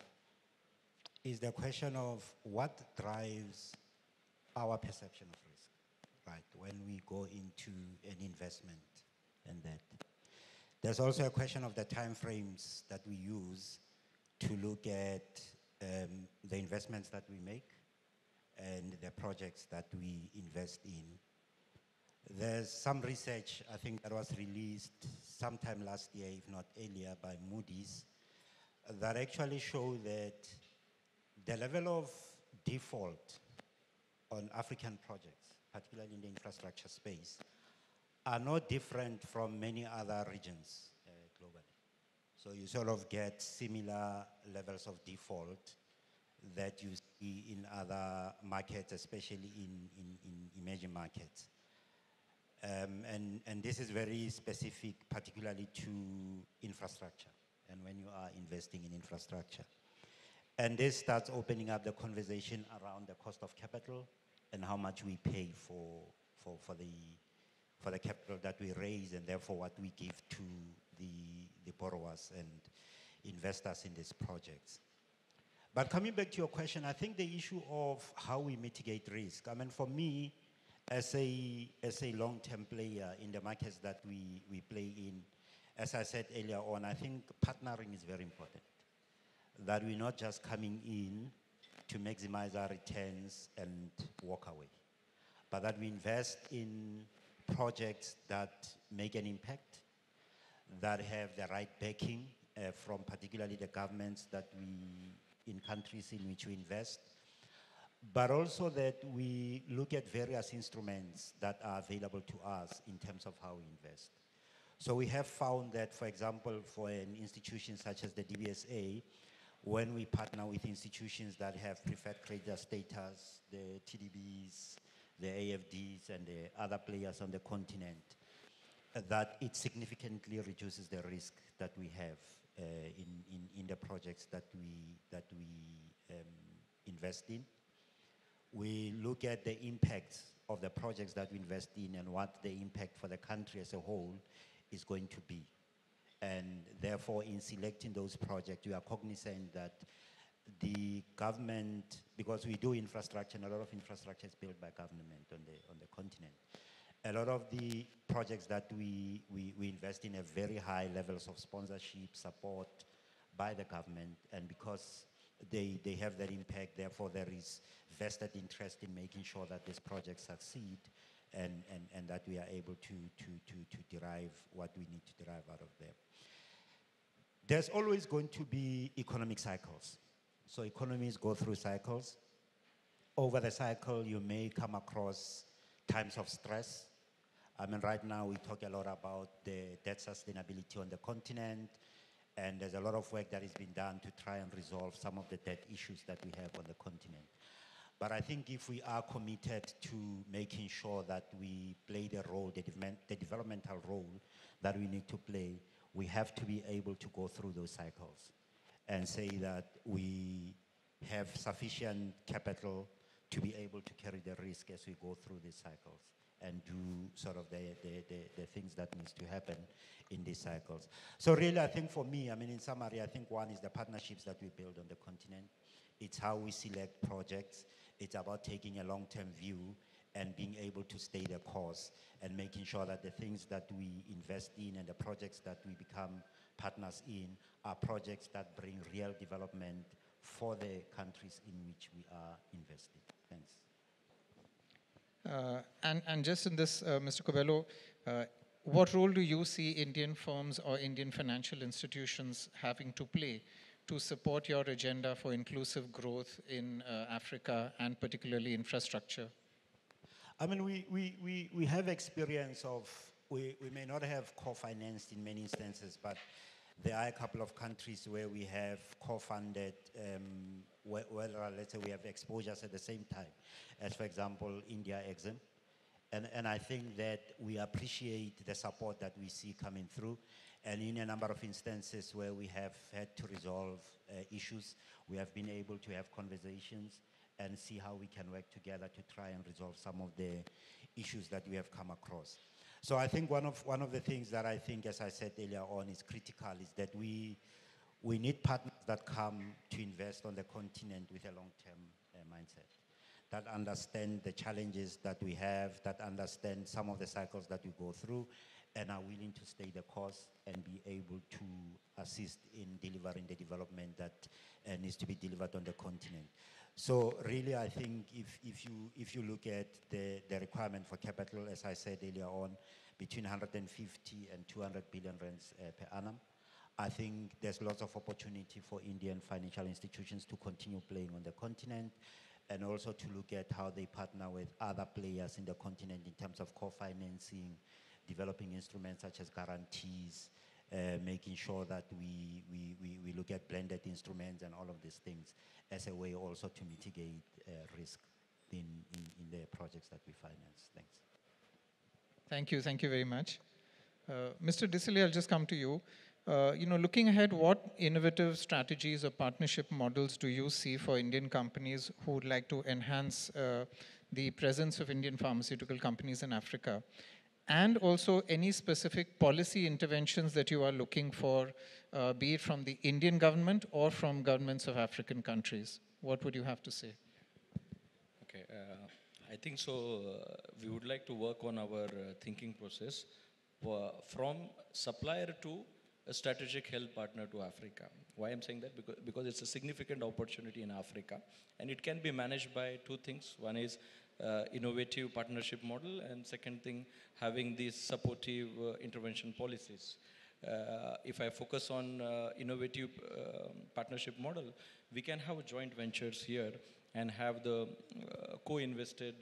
Speaker 10: is the question of what drives our perception of risk, right, when we go into an investment and that. There's also a question of the time frames that we use to look at the investments that we make and the projects that we invest in. There's some research, I think, that was released sometime last year, if not earlier, by Moody's, that actually show that the level of default on African projects, particularly in the infrastructure space, are not different from many other regions globally. So you sort of get similar levels of default that you see in other markets, especially in emerging markets. And this is very specific, particularly to infrastructure, and when you are investing in infrastructure. And this starts opening up the conversation around the cost of capital and how much we pay for the capital that we raise, and therefore what we give to the borrowers and investors in these projects. But coming back to your question, I think the issue of how we mitigate risk, for me, as a long-term player in the markets that we play in, as I said earlier on, I think partnering is very important. That we're not just coming in to maximize our returns and walk away, but that we invest in projects that make an impact, that have the right backing from particularly the governments in countries in which we invest, but also that we look at various instruments that are available to us in terms of how we invest. So we have found that, for example, for an institution such as the DBSA, when we partner with institutions that have preferred creditor status, the TDBs, the AFDs, and the other players on the continent, that it significantly reduces the risk that we have in the projects that we invest in. We look at the impact of the projects that we invest in and what the impact for the country as a whole is going to be. And therefore, in selecting those projects, we are cognizant that the government, because we do infrastructure, and a lot of infrastructure is built by government on the continent. A lot of the projects that we invest in have very high levels of sponsorship, support by the government, and because they have that impact, therefore there is vested interest in making sure that these projects succeed and that we are able to derive what we need to derive out of them. there's always going to be economic cycles. So economies go through cycles. Over the cycle, you may come across times of stress. I mean, right now we talk a lot about the debt sustainability on the continent, and there's a lot of work that is being done to try and resolve some of the debt issues that we have on the continent. But I think if we are committed to making sure that we play the role, the developmental role that we need to play, we have to be able to go through those cycles and say that we have sufficient capital to be able to carry the risk as we go through these cycles and do sort of the things that needs to happen in these cycles. So really, I think for me, I mean, in summary, I think one is the partnerships that we build on the continent. It's how we select projects. It's about taking a long-term view and being able to stay the course and making sure that the things that we invest in and the projects that we become partners in are projects that bring real development for the countries in which we are invested. Thanks.
Speaker 8: And just in this, Mr. Kobelo, what role do you see Indian firms or Indian financial institutions having to play to support your agenda for inclusive growth in Africa and particularly infrastructure?
Speaker 10: I mean, we have experience of, we may not have co-financed in many instances, but there are a couple of countries where we have co-funded, let's say we have exposures at the same time, as for example, India Exim. And I think that we appreciate the support that we see coming through. And in a number of instances where we have had to resolve issues, we have been able to have conversations and see how we can work together to try and resolve some of the issues that we have come across. So I think one of the things that I think, as I said earlier on, is critical is that we need partners that come to invest on the continent with a long-term mindset, that understand the challenges that we have, that understand some of the cycles that we go through, and are willing to stay the course and be able to assist in delivering the development that needs to be delivered on the continent. So really, I think if you look at the requirement for capital, as I said earlier on, between 150 and 200 billion rands per annum, I think there's lots of opportunity for Indian financial institutions to continue playing on the continent, and also to look at how they partner with other players in the continent in terms of co-financing, developing instruments such as guarantees, making sure that we look at blended instruments and all of these things as a way also to mitigate risk in the projects that we finance. Thanks.
Speaker 8: Thank you very much. Mr. Disili, I'll just come to you. Looking ahead, what innovative strategies or partnership models do you see for Indian companies who would like to enhance the presence of Indian pharmaceutical companies in Africa? And also any specific policy interventions that you are looking for, be it from the Indian government or from governments of African countries? What would you have to say?
Speaker 12: Okay, I think so. We would like to work on our thinking process from supplier to a strategic health partner to Africa. Why I'm saying that? Because it's a significant opportunity in Africa, and it can be managed by two things. One is innovative partnership model, and second thing, having these supportive intervention policies. If I focus on innovative partnership model, we can have joint ventures here and have the co-invested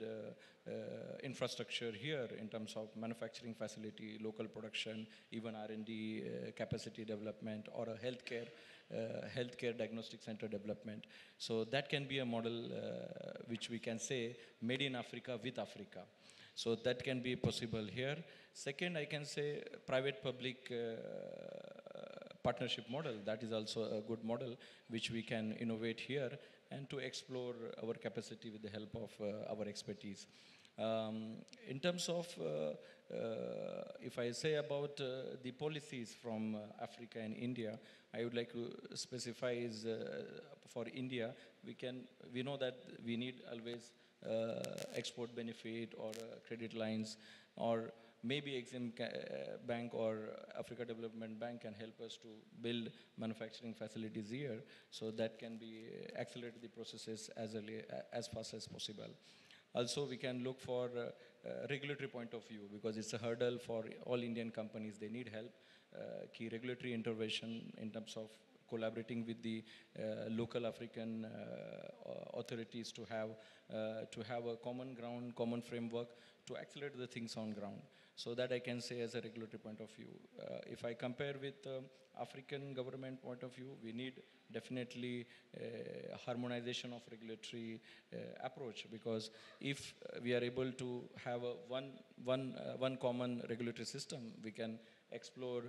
Speaker 12: infrastructure here in terms of manufacturing facility, local production, even R&D capacity development, or a healthcare diagnostic center development. So that can be a model which we can say made in Africa with Africa. So that can be possible here. Second, I can say private-public partnership model. That is also a good model which we can innovate here and to explore our capacity with the help of our expertise. In terms of, if I say about the policies from Africa and India, I would like to specify is for India, we know that we need always export benefit or credit lines, or maybe Exim Bank or Africa Development Bank can help us to build manufacturing facilities here, so that can be accelerate the processes as fast as possible. Also, we can look for regulatory point of view, because it's a hurdle for all Indian companies. They need help. Key regulatory intervention in terms of collaborating with the local African authorities to have a common ground, common framework to accelerate the things on ground. So that I can say as a regulatory point of view. If I compare with African government point of view, we need definitely harmonization of regulatory approach, because if we are able to have a one common regulatory system, we can explore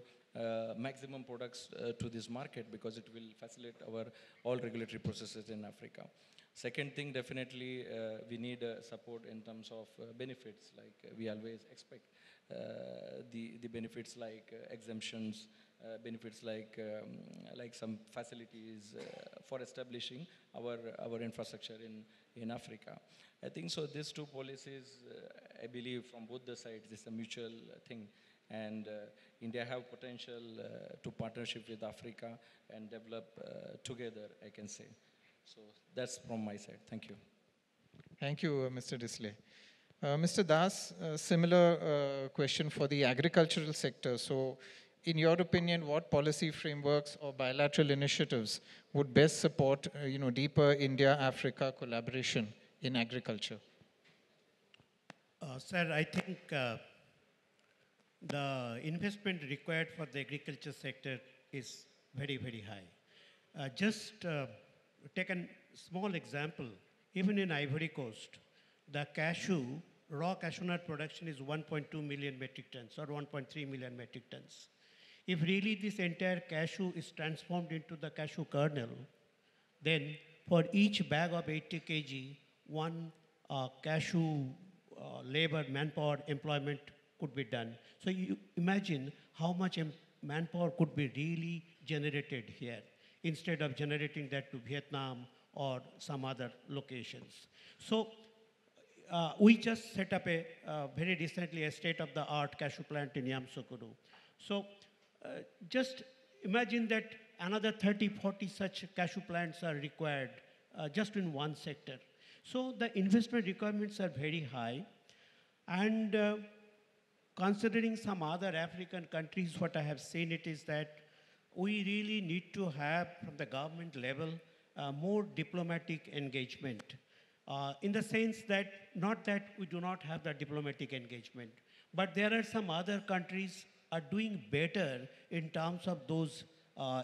Speaker 12: maximum products to this market, because it will facilitate our all regulatory processes in Africa. Second thing, definitely we need support in terms of benefits, like we always expect the benefits like exemptions, benefits like some facilities for establishing our infrastructure in Africa. I think so. These two policies, I believe, from both the sides, this is a mutual thing, and India have potential to partnership with Africa and develop together, I can say. So that's from my side. Thank you.
Speaker 8: Thank you, Mr. Disley. Mr. Das, similar question for the agricultural sector. So, in your opinion, what policy frameworks or bilateral initiatives would best support, deeper India-Africa collaboration in agriculture?
Speaker 11: Sir, I think the investment required for the agriculture sector is very, very high. Just take a small example. Even in Ivory Coast, the raw cashew nut production is 1.2 million metric tons or 1.3 million metric tons. If really this entire cashew is transformed into the cashew kernel, then for each bag of 80 kg, one cashew labor manpower employment could be done. So you imagine how much manpower could be really generated here instead of generating that to Vietnam or some other locations. So we just set up very recently a state-of-the-art cashew plant in Yamoussoukro. So just imagine that another 30, 40 such cashew plants are required just in one sector. So the investment requirements are very high. And considering some other African countries, what I have seen it is that we really need to have, from the government level, more diplomatic engagement. In the sense that, not that we do not have that diplomatic engagement, but there are some other countries are doing better in terms of those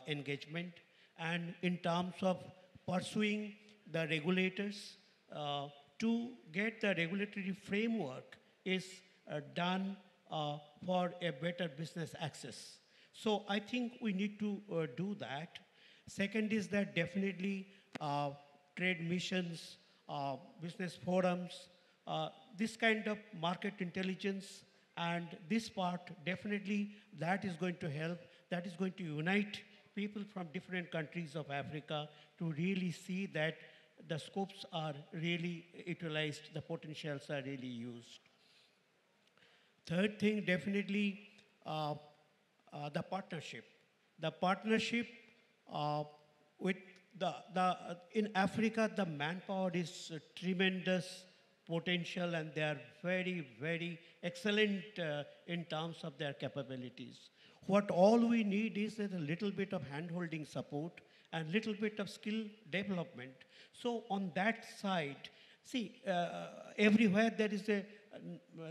Speaker 11: engagement and in terms of pursuing the regulators to get the regulatory framework is done for a better business access. So I think we need to do that. Second is that definitely trade missions, business forums, this kind of market intelligence, and this part definitely that is going to help, that is going to unite people from different countries of Africa to really see that the scopes are really utilized, the potentials are really used. Third thing, definitely the partnership. The partnership with in Africa, the manpower is tremendous potential, and they are very, very excellent in terms of their capabilities. What all we need is a little bit of hand-holding support and little bit of skill development. So on that side, see, everywhere there is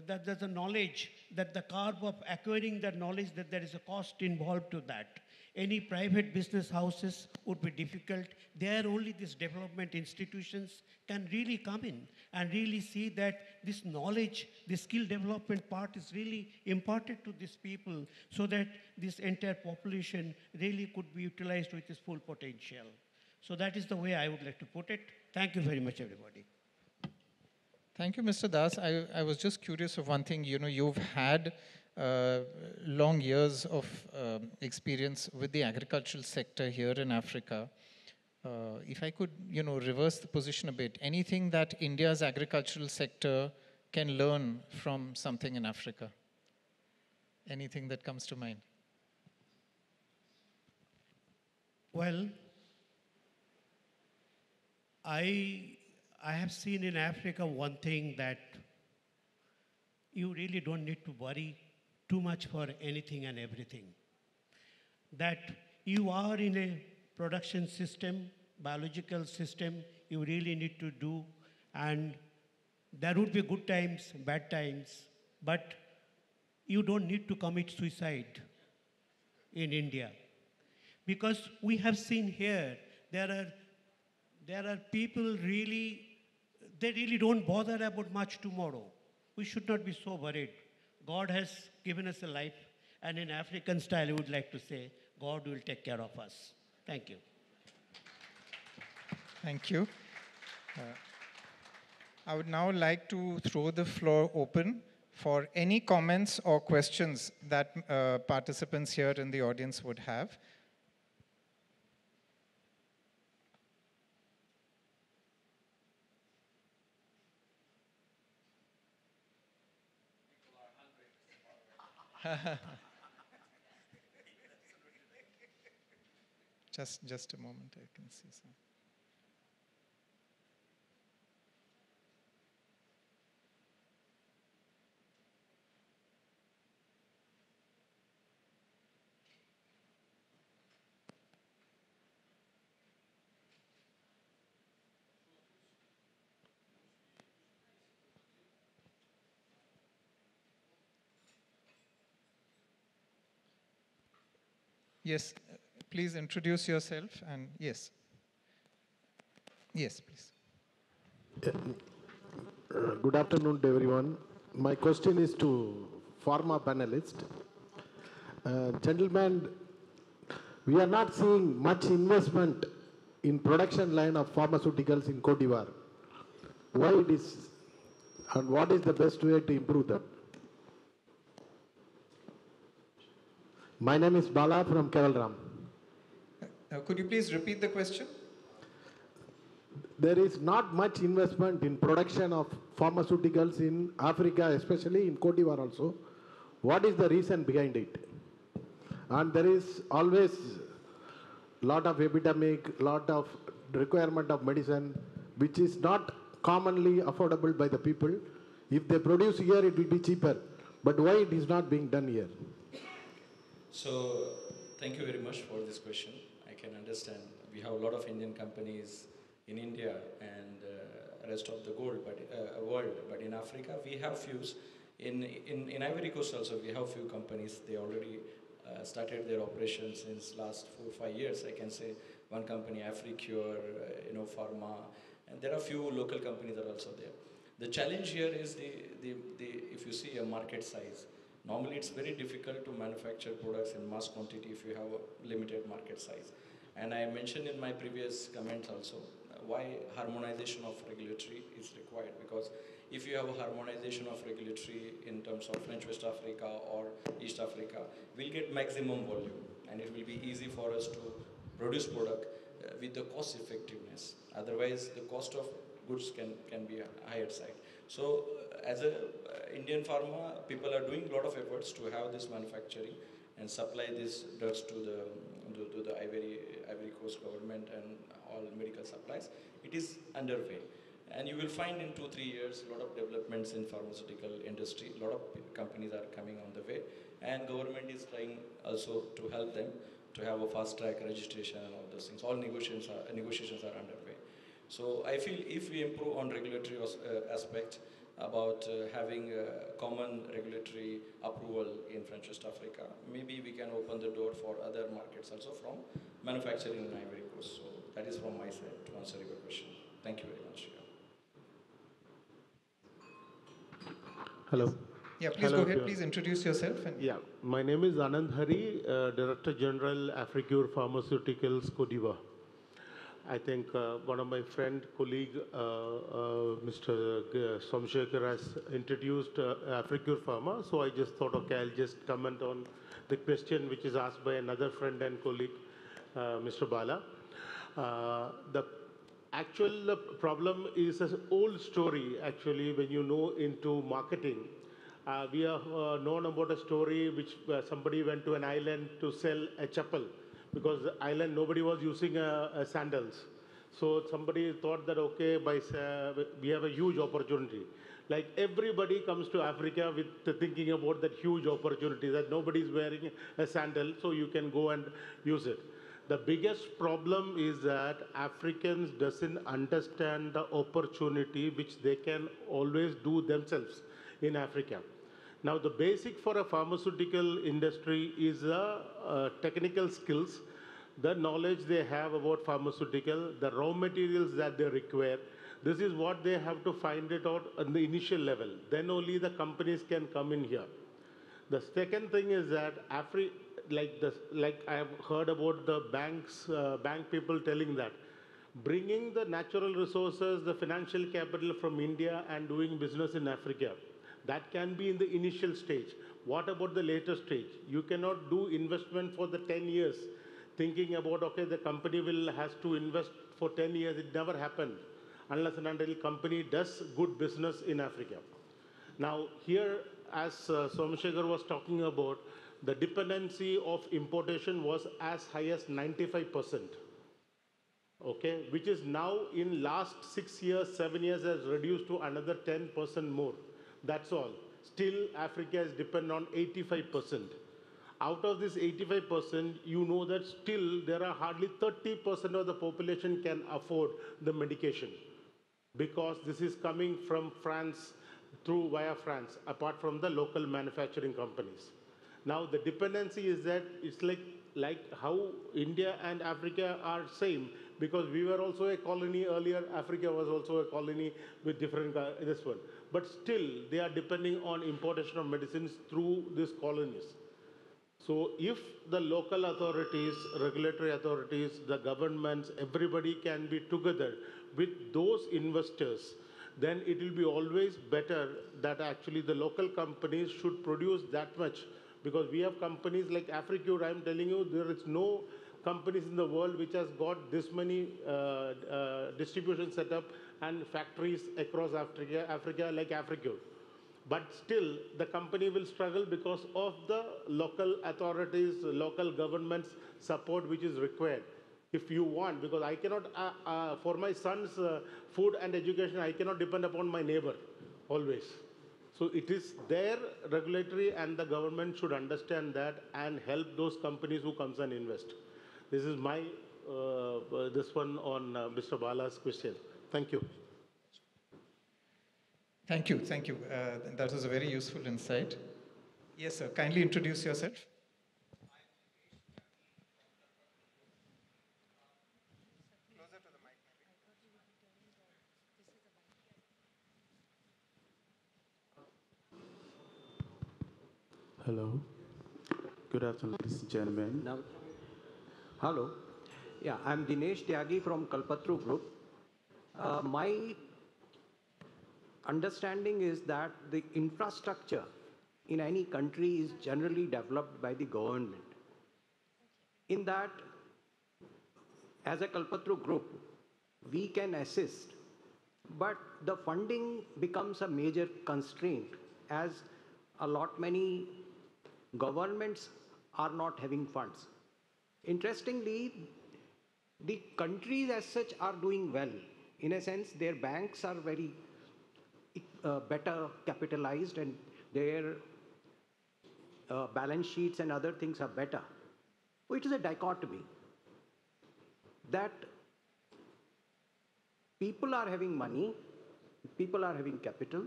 Speaker 11: there's a knowledge that the curve of acquiring that knowledge, that there is a cost involved to that. Any private business houses would be difficult. There only these development institutions can really come in and really see that this knowledge, the skill development part is really imparted to these people so that this entire population really could be utilized with its full potential. So that is the way I would like to put it. Thank you very much, everybody.
Speaker 8: Thank you, Mr. Das. I was just curious of one thing. You've had long years of experience with the agricultural sector here in Africa. If I could, reverse the position a bit, anything that India's agricultural sector can learn from something in Africa? Anything that comes to mind?
Speaker 11: Well, I have seen in Africa one thing, that you really don't need to worry too much for anything and everything. That you are in a production system, biological system, you really need to do, and there would be good times, bad times, but you don't need to commit suicide in India. Because we have seen here, there are people really, they really don't bother about much tomorrow. We should not be so worried. God has given us a life, and in African style, I would like to say, God will take care of us. Thank you.
Speaker 8: Thank you. I would now like to throw the floor open for any comments or questions that participants here in the audience would have. Just a moment, I can see some. Yes, please introduce yourself and yes. Yes, please.
Speaker 13: Good afternoon to everyone. My question is to pharma panelist. Gentlemen, we are not seeing much investment in production line of pharmaceuticals in Cote d'Ivoire. Why it is, and what is the best way to improve that? My name is Bala from Kevalram.
Speaker 8: Could you please repeat the question?
Speaker 13: There is not much investment in production of pharmaceuticals in Africa, especially in Cote d'Ivoire also. What is the reason behind it? And there is always lot of epidemic, lot of requirement of medicine, which is not commonly affordable by the people. If they produce here, it will be cheaper. But why it is not being done here?
Speaker 12: So, thank you very much for this question. I can understand we have a lot of Indian companies in India and rest of the world, but in Africa we have few. In Ivory Coast also we have few companies. They already started their operations since last 4 or 5 years. I can say one company, Africure, Pharma, and there are few local companies that are also there. The challenge here is if you see a market size. Normally, it's very difficult to manufacture products in mass quantity if you have a limited market size. And I mentioned in my previous comments also why harmonization of regulatory is required. Because if you have a harmonization of regulatory in terms of French West Africa or East Africa, we'll get maximum volume. And it will be easy for us to produce product with the cost effectiveness. Otherwise, the cost of goods can be a higher side. So, as a Indian pharma, people are doing a lot of efforts to have this manufacturing and supply these drugs to the Ivory Coast government and all medical supplies. It is underway. And you will find in 2-3 years, a lot of developments in pharmaceutical industry, a lot of companies are coming on the way. And government is trying also to help them to have a fast track registration and all those things. All negotiations are underway. So I feel if we improve on regulatory aspect about having common regulatory approval in French West Africa, maybe we can open the door for other markets also from manufacturing in Ivory Coast. So that is from my side to answer your question. Thank you very much.
Speaker 13: Hello.
Speaker 8: Yeah, please
Speaker 13: Hello,
Speaker 8: go ahead. Please introduce yourself. And
Speaker 13: yeah, my name is Anand Hari, Director General, Africure Pharmaceuticals, Cote d'Ivoire. I think one of my friend, colleague, Mr. Somshekhar has introduced Africure Pharma. So I just thought, okay, I'll just comment on the question which is asked by another friend and colleague, Mr. Bala. The actual problem is an old story, actually, when you know into marketing. We have known about a story which somebody went to an island to sell a chapel. Because the island, nobody was using sandals. So somebody thought that, okay, we have a huge opportunity. Like everybody comes to Africa with the thinking about that huge opportunity that nobody's wearing a sandal, so you can go and use it. The biggest problem is that Africans doesn't understand the opportunity which they can always do themselves in Africa. Now, the basic for a pharmaceutical industry is technical skills, the knowledge they have about pharmaceutical, the raw materials that they require. This is what they have to find it out on the initial level. Then only the companies can come in here. The second thing is that like I have heard about the bank people telling that bringing the natural resources, the financial capital from India and doing business in Africa, that can be in the initial stage. What about the later stage? You cannot do investment for the 10 years thinking about, okay, the company has to invest for 10 years. It never happened unless and until company does good business in Africa. Now here, as Somashekar was talking about, the dependency of importation was as high as 95%. Okay, which is now in last 6 years, 7 years has reduced to another 10% more. That's all. Still, Africa is dependent on 85%. Out of this 85%, you know that still there are hardly 30% of the population can afford the medication, because this is coming from France via France, apart from the local manufacturing companies. Now the dependency is that it's like how India and Africa are same, because we were also a colony earlier. Africa was also a colony with different this one, but still they are depending on importation of medicines through these colonies. So if the local authorities, regulatory authorities, the governments, everybody can be together with those investors, then it will be always better that actually the local companies should produce that much. Because we have companies like Africure, I'm telling you, there is no companies in the world which has got this many distribution setup and factories across Africa like Africure. But still, the company will struggle because of the local authorities, local government's support which is required. If you want, because I cannot, for my son's food and education, I cannot depend upon my neighbor always. So it is their regulatory, and the government should understand that and help those companies who comes and invest. This is my, this one on Mr. Bala's question. Thank you.
Speaker 8: Thank you, thank you. That was a very useful insight. Yes, sir, kindly introduce yourself.
Speaker 14: Hello. Good afternoon, ladies and gentlemen.
Speaker 15: Now, hello. Yeah, I'm Dinesh Tyagi from Kalpatru Group. My understanding is that the infrastructure in any country is generally developed by the government. In that, as a Kalpatru Group, we can assist, but the funding becomes a major constraint, as many governments are not having funds. Interestingly, the countries as such are doing well. In a sense, their banks are very better capitalized, and their balance sheets and other things are better. So it is a dichotomy that people are having money, people are having capital,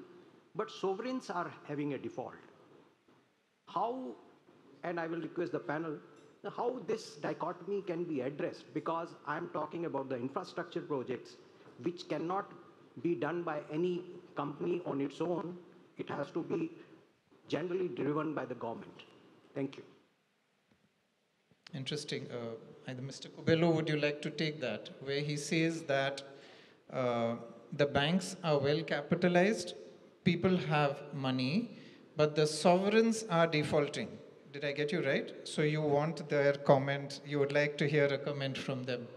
Speaker 15: but sovereigns are having a default. How, and I will request the panel, how this dichotomy can be addressed, because I'm talking about the infrastructure projects which cannot be done by any company on its own. It has to be generally driven by the government. Thank you.
Speaker 8: Interesting. Either Mr. Kubelo, would you like to take that? Where he says that the banks are well capitalized, people have money, but the sovereigns are defaulting. Did I get you right? So you want their comment, you would like to hear a comment from them.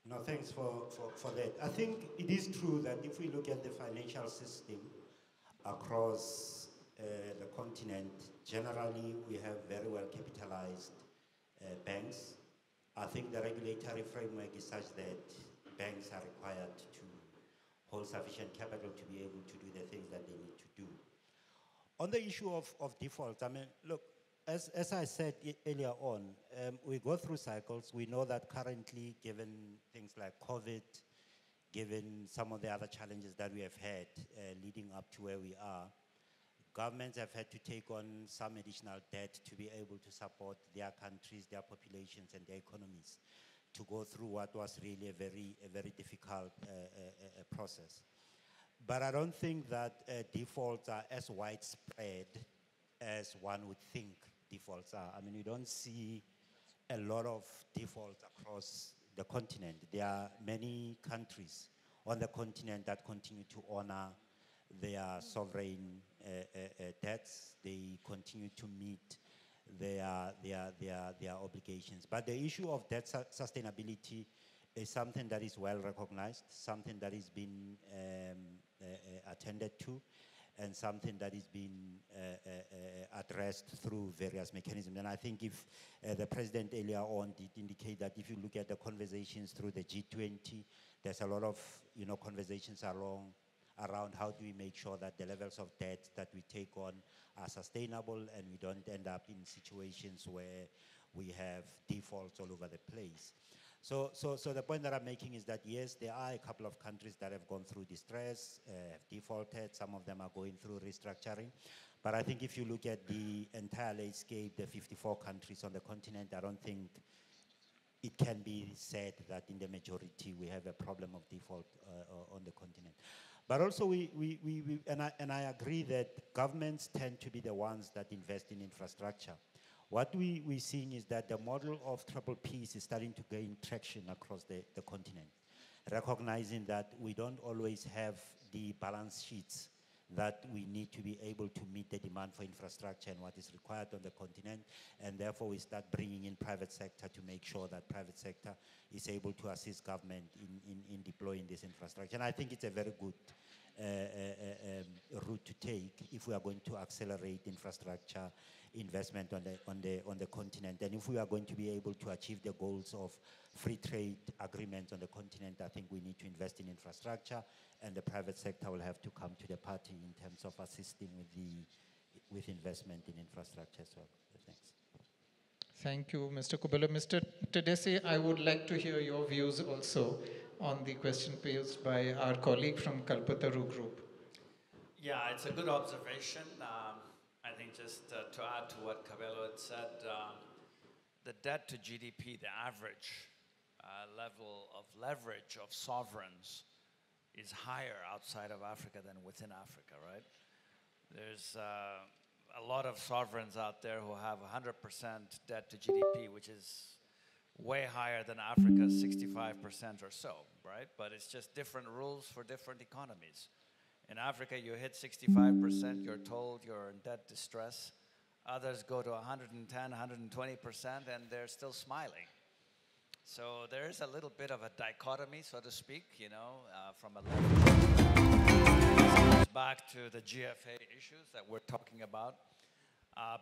Speaker 10: No, thanks for that. I think it is true that if we look at the financial system across the continent, generally we have very well capitalized banks. I think the regulatory framework is such that banks are required to hold sufficient capital to be able to do the things that they need to do. On the issue of defaults, I mean, look, as I said earlier on, we go through cycles. We know that currently, given things like COVID, given some of the other challenges that we have had leading up to where we are, governments have had to take on some additional debt to be able to support their countries, their populations, and their economies to go through what was really a very difficult process. But I don't think that defaults are as widespread as one would think defaults are. I mean, you don't see a lot of defaults across the continent. There are many countries on the continent that continue to honor their sovereign debts. They continue to meet their obligations. But the issue of debt sustainability is something that is well recognized, something that is being attended to, and something that is being addressed through various mechanisms. And I think if the president earlier on did indicate that if you look at the conversations through the G20, there's a lot of conversations around how do we make sure that the levels of debt that we take on are sustainable and we don't end up in situations where we have defaults all over the place. So the point that I'm making is that, yes, there are a couple of countries that have gone through distress, have defaulted. Some of them are going through restructuring. But I think if you look at the entire landscape, the 54 countries on the continent, I don't think it can be said that in the majority we have a problem of default on the continent. But also, and I agree that governments tend to be the ones that invest in infrastructure. What we're seeing is that the model of triple Ps is starting to gain traction across the continent, recognizing that we don't always have the balance sheets that we need to be able to meet the demand for infrastructure and what is required on the continent, and therefore we start bringing in private sector to make sure that private sector is able to assist government in deploying this infrastructure. And I think it's a very good route to take if we are going to accelerate infrastructure investment on the continent. And if we are going to be able to achieve the goals of free trade agreements on the continent, I think we need to invest in infrastructure, and the private sector will have to come to the party in terms of assisting with investment in infrastructure as well. Thanks.
Speaker 8: Thank you, Mr. Kubelo. Mr. Tedesse, I would like to hear your views also on the question posed by our colleague from Kalpataru Group.
Speaker 9: Yeah, it's a good observation. I think just to add to what Kabelo had said, the debt to GDP, the average level of leverage of sovereigns is higher outside of Africa than within Africa, right? There's a lot of sovereigns out there who have 100% debt to GDP, which is way higher than Africa's 65% or so, right? But it's just different rules for different economies. In Africa, you hit 65%, you're told you're in debt distress. Others go to 110, 120%, and they're still smiling. So there is a little bit of a dichotomy, so to speak, from a level back to the GFA issues that we're talking about.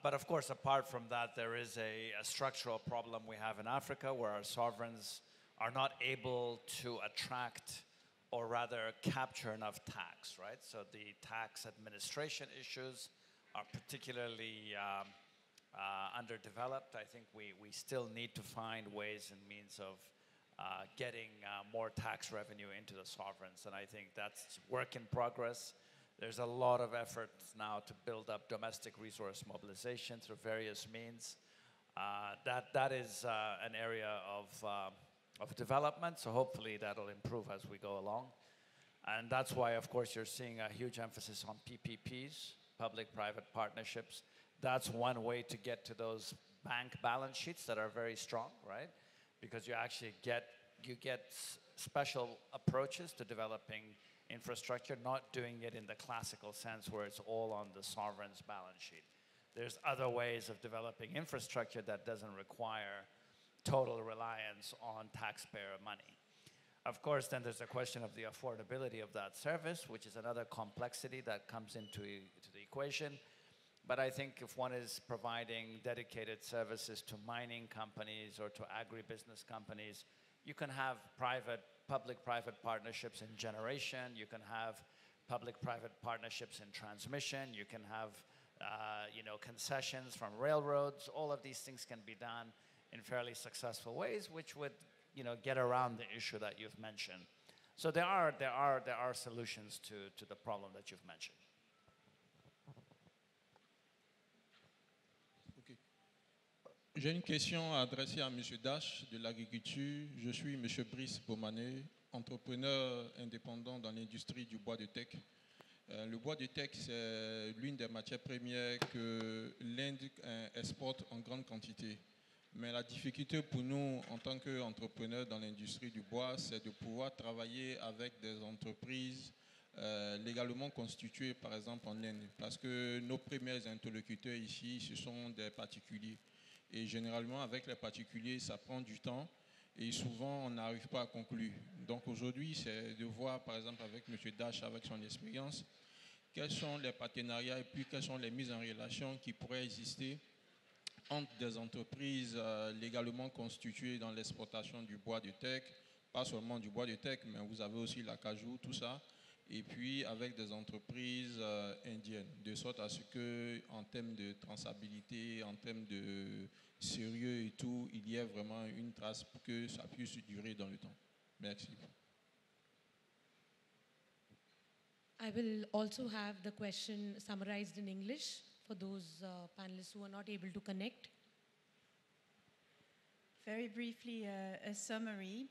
Speaker 9: But of course, apart from that, there is a structural problem we have in Africa where our sovereigns are not able to attract or rather capture enough tax, right? So the tax administration issues are particularly underdeveloped. I think we still need to find ways and means of getting more tax revenue into the sovereigns, and I think that's work in progress. There's a lot of efforts now to build up domestic resource mobilization through various means. That is an area of development, so hopefully that'll improve as we go along. And that's why, of course, you're seeing a huge emphasis on PPPs, public-private partnerships. That's one way to get to those bank balance sheets that are very strong, right? Because you actually get special approaches to developing infrastructure, not doing it in the classical sense where it's all on the sovereign's balance sheet. There's other ways of developing infrastructure that doesn't require total reliance on taxpayer money. Of course, then there's a question of the affordability of that service, which is another complexity that comes into the equation. But I think if one is providing dedicated services to mining companies or to agribusiness companies, you can have public-private partnerships in generation, you can have public-private partnerships in transmission, you can have concessions from railroads. All of these things can be done in fairly successful ways, which would get around the issue that you've mentioned. So there are solutions to the problem that you've mentioned.
Speaker 16: J'ai une question à adresser à M. Dash de l'agriculture. Je suis M. Brice Beaumanet, entrepreneur indépendant dans l'industrie du bois de teck. Le bois de teck, c'est l'une des matières premières que l'Inde exporte en grande quantité. Mais la difficulté pour nous, en tant qu'entrepreneurs dans l'industrie du bois, c'est de pouvoir travailler avec des entreprises légalement constituées, par exemple en Inde. Parce que nos premiers interlocuteurs ici, ce sont des particuliers. Et généralement, avec les particuliers, ça prend du temps et souvent, on n'arrive pas à conclure. Donc aujourd'hui, c'est de voir, par exemple, avec M. Dash, avec son expérience, quels sont les partenariats et puis quelles sont les mises en relation qui pourraient exister entre des entreprises légalement constituées dans l'exportation du bois de teck, pas seulement du bois de teck, mais vous avez aussi l'acajou, tout ça, et puis avec des entreprises indiennes, de sorte à ce que, en termes de traçabilité, en termes de sérieux et tout, il y ait vraiment une trace pour que ça puisse durer dans le temps. Merci.
Speaker 1: I will also have the question summarized in English for those panelists who are not able to connect.
Speaker 17: Very briefly, a summary.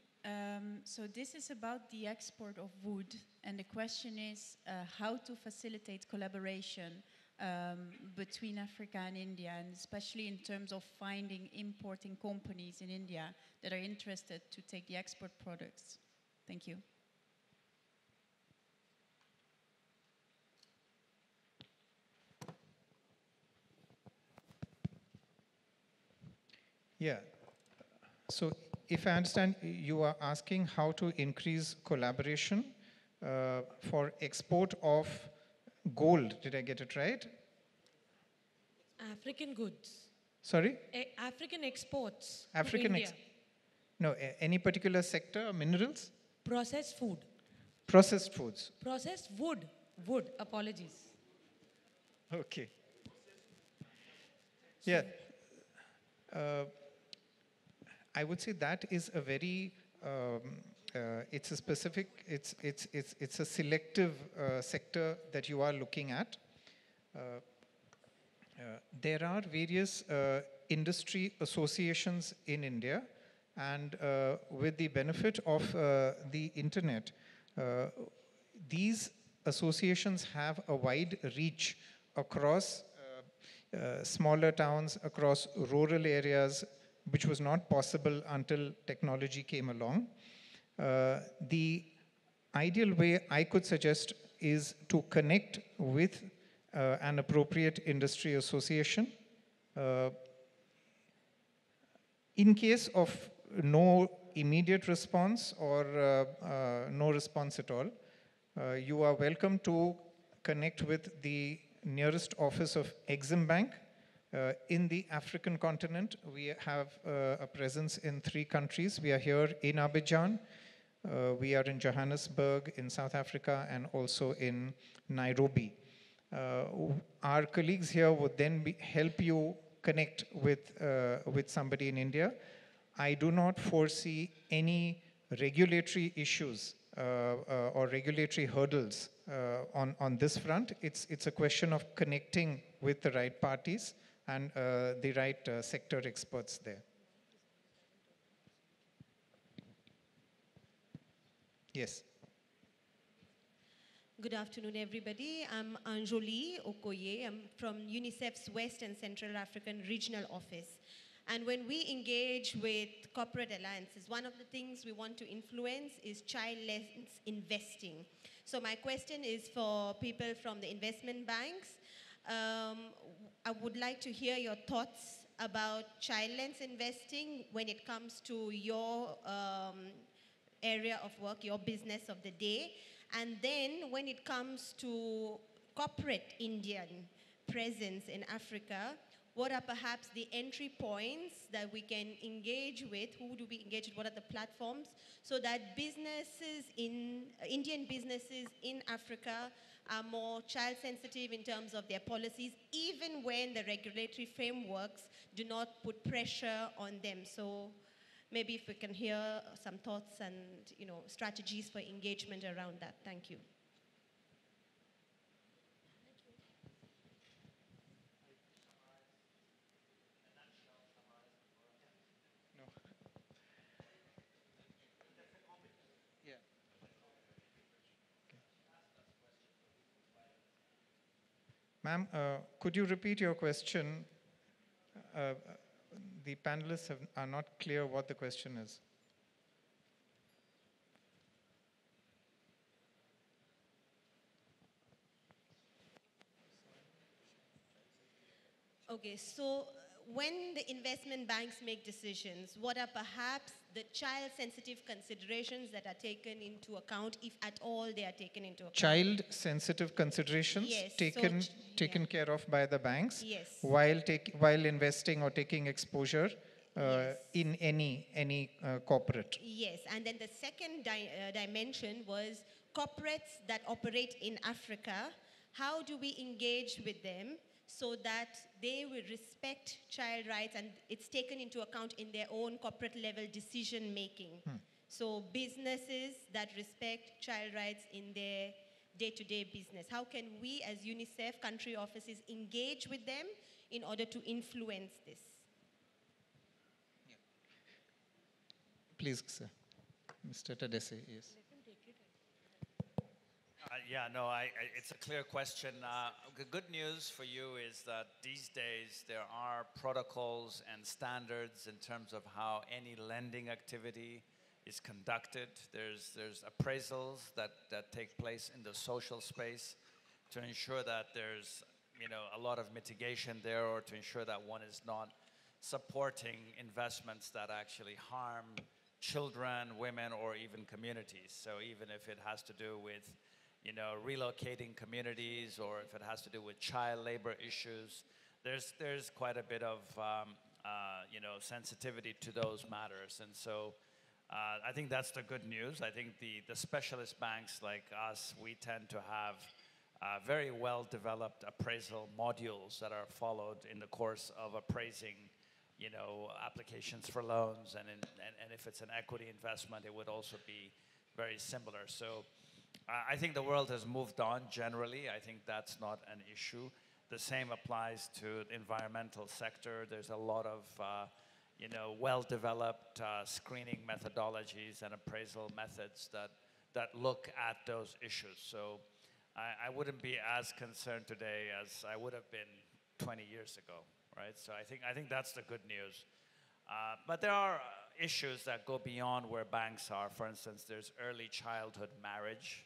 Speaker 17: So this is about the export of wood, and the question is how to facilitate collaboration between Africa and India, and especially in terms of finding importing companies in India that are interested to take the export products. Thank you.
Speaker 8: Yeah. So if I understand, you are asking how to increase collaboration for export of gold. Did I get it right?
Speaker 1: African goods.
Speaker 8: Sorry?
Speaker 1: African exports
Speaker 8: African
Speaker 1: to India.
Speaker 8: No, any particular sector, minerals?
Speaker 1: Processed food.
Speaker 8: Processed foods.
Speaker 1: Processed wood. Wood, apologies.
Speaker 8: Okay. Yeah. I would say that is a very, it's a specific, it's a selective sector that you are looking at. There are various industry associations in India, and with the benefit of the internet, these associations have a wide reach across smaller towns, across rural areas, which was not possible until technology came along. The ideal way I could suggest is to connect with an appropriate industry association. In case of no immediate response or no response at all, you are welcome to connect with the nearest office of Exim Bank. In the African continent, we have a presence in 3 countries. We are here in Abidjan, we are in Johannesburg, in South Africa, and also in Nairobi. Our colleagues here would then help you connect with somebody in India. I do not foresee any regulatory issues or regulatory hurdles on this front. It's a question of connecting with the right parties and the right sector experts there. Yes.
Speaker 18: Good afternoon, everybody. I'm Anjoli Okoye. I'm from UNICEF's West and Central African Regional Office. And when we engage with corporate alliances, one of the things we want to influence is childless investing. So my question is for people from the investment banks. I would like to hear your thoughts about childless investing when it comes to your area of work, your business of the day. And then when it comes to corporate Indian presence in Africa, what are perhaps the entry points that we can engage with? Who do we engage with? What are the platforms? So that Indian businesses in Africa are more child sensitive in terms of their policies, even when the regulatory frameworks do not put pressure on them. So maybe if we can hear some thoughts and strategies for engagement around that. Thank you.
Speaker 8: Ma'am, could you repeat your question? The panelists are not clear what the question is.
Speaker 18: Okay, so when the investment banks make decisions, what are perhaps the child-sensitive considerations that are taken into account, if at all they are taken into account?
Speaker 8: Child-sensitive considerations
Speaker 18: Yes,
Speaker 8: taken care of by the banks
Speaker 18: Yes.
Speaker 8: while investing or taking exposure in any corporate.
Speaker 18: Yes, and then the second dimension was corporates that operate in Africa. How do we engage with them so that they will respect child rights and it's taken into account in their own corporate level decision making? So businesses that respect child rights in their day-to-day business. How can we as UNICEF country offices engage with them in order to influence this?
Speaker 8: Please, sir. Mr. Tadesse, yes.
Speaker 9: It's a clear question. The good news for you is that these days there are protocols and standards in terms of how any lending activity is conducted. There's appraisals that take place in the social space to ensure that there's a lot of mitigation there, or to ensure that one is not supporting investments that actually harm children, women, or even communities. So even if it has to do with relocating communities, or if it has to do with child labor issues, there's quite a bit of sensitivity to those matters. And so I think that's the good news. I think the specialist banks like us, we tend to have very well developed appraisal modules that are followed in the course of appraising applications for loans, and if it's an equity investment, it would also be very similar. So I think the world has moved on generally. I think that's not an issue. The same applies to the environmental sector. There's a lot of well-developed screening methodologies and appraisal methods that look at those issues. So I wouldn't be as concerned today as I would have been 20 years ago, right? So I think that's the good news. But there are issues that go beyond where banks are. For instance, there's early childhood marriage.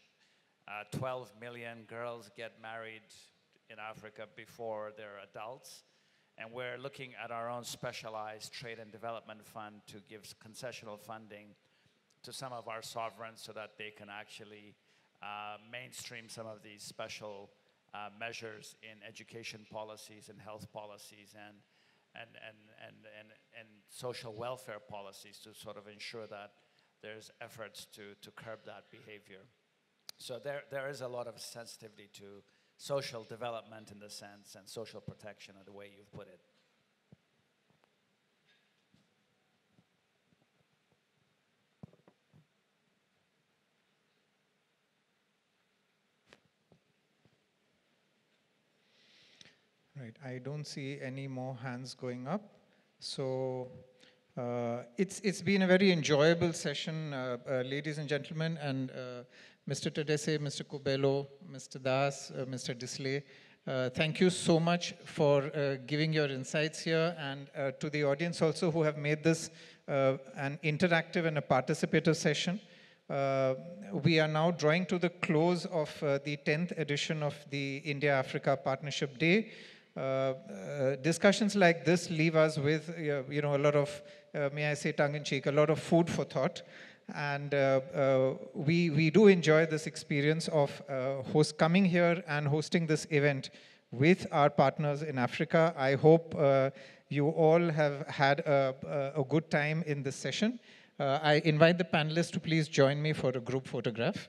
Speaker 9: 12 million girls get married in Africa before they're adults. And we're looking at our own specialized trade and development fund to give concessional funding to some of our sovereigns so that they can actually mainstream some of these special measures in education policies and health policies and social welfare policies to sort of ensure that there's efforts to curb that behavior. So there is a lot of sensitivity to social development in the sense, and social protection in the way you've put it.
Speaker 8: Right, I don't see any more hands going up. So it's been a very enjoyable session, ladies and gentlemen, and Mr. Tadesse, Mr. Kobelo, Mr. Das, Mr. Disley, thank you so much for giving your insights here, and to the audience also who have made this an interactive and a participative session. We are now drawing to the close of the 10th edition of the India-Africa Partnership Day. Discussions like this leave us with, a lot of, may I say tongue-in-cheek, a lot of food for thought. And we do enjoy this experience of coming here and hosting this event with our partners in Africa. I hope you all have had a good time in this session. I invite the panelists to please join me for a group photograph.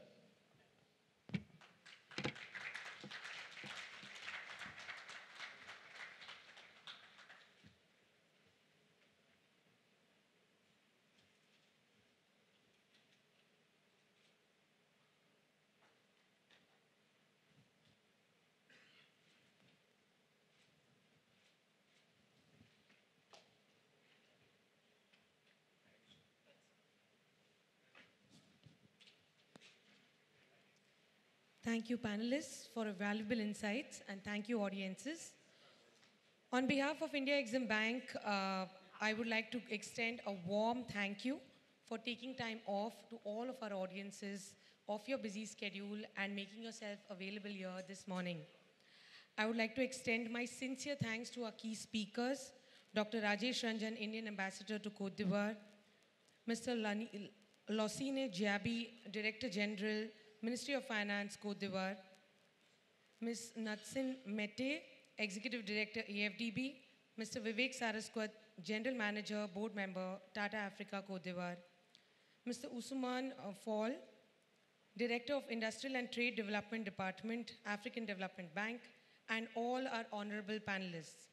Speaker 1: Thank you, panelists, for valuable insights, and thank you, audiences. On behalf of India Exim Bank, I would like to extend a warm thank you for taking time off to all of our audiences of your busy schedule and making yourself available here this morning. I would like to extend my sincere thanks to our key speakers, Dr. Rajesh Ranjan, Indian Ambassador to Cote d'Ivoire, Mr. Losine Djiaby, Director General, Ministry of Finance, Cote d'Ivoire, Ms. Natsin Mete, Executive Director, AFDB, Mr. Vivek Saraswat, General Manager, Board Member, Tata Africa, Cote d'Ivoire, Mr. Usman Fall, Director of Industrial and Trade Development Department, African Development Bank, and all our honorable panelists.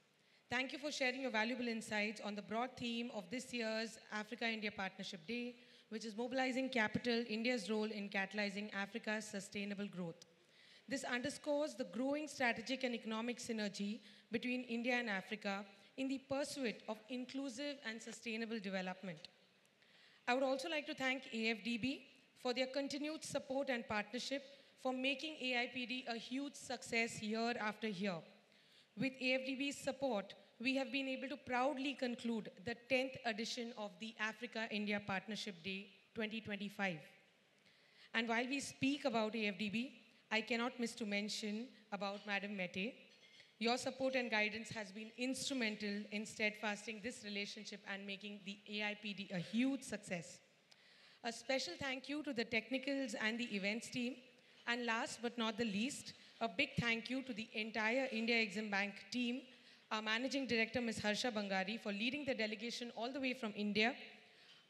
Speaker 1: Thank you for sharing your valuable insights on the broad theme of this year's Africa-India Partnership Day, which is mobilizing capital, India's role in catalyzing Africa's sustainable growth. This underscores the growing strategic and economic synergy between India and Africa in the pursuit of inclusive and sustainable development. I would also like to thank AFDB for their continued support and partnership for making AIPD a huge success year after year. With AFDB's support, we have been able to proudly conclude the 10th edition of the Africa-India Partnership Day 2025. And while we speak about AFDB, I cannot miss to mention about Madam Mete. Your support and guidance has been instrumental in steadfasting this relationship and making the AIPD a huge success. A special thank you to the technicals and the events team. And last but not the least, a big thank you to the entire India Exim Bank team, our Managing Director, Ms. Harsha Bangari, for leading the delegation all the way from India,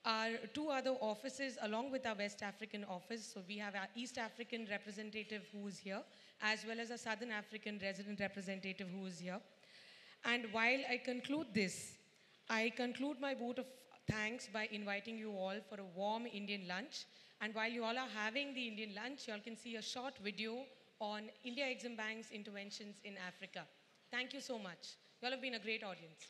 Speaker 1: our two other offices along with our West African office. So we have our East African representative who is here, as well as a Southern African resident representative who is here. And while I conclude this, I conclude my vote of thanks by inviting you all for a warm Indian lunch. And while you all are having the Indian lunch, you all can see a short video on India Exim Bank's interventions in Africa. Thank you so much. You all have been a great audience.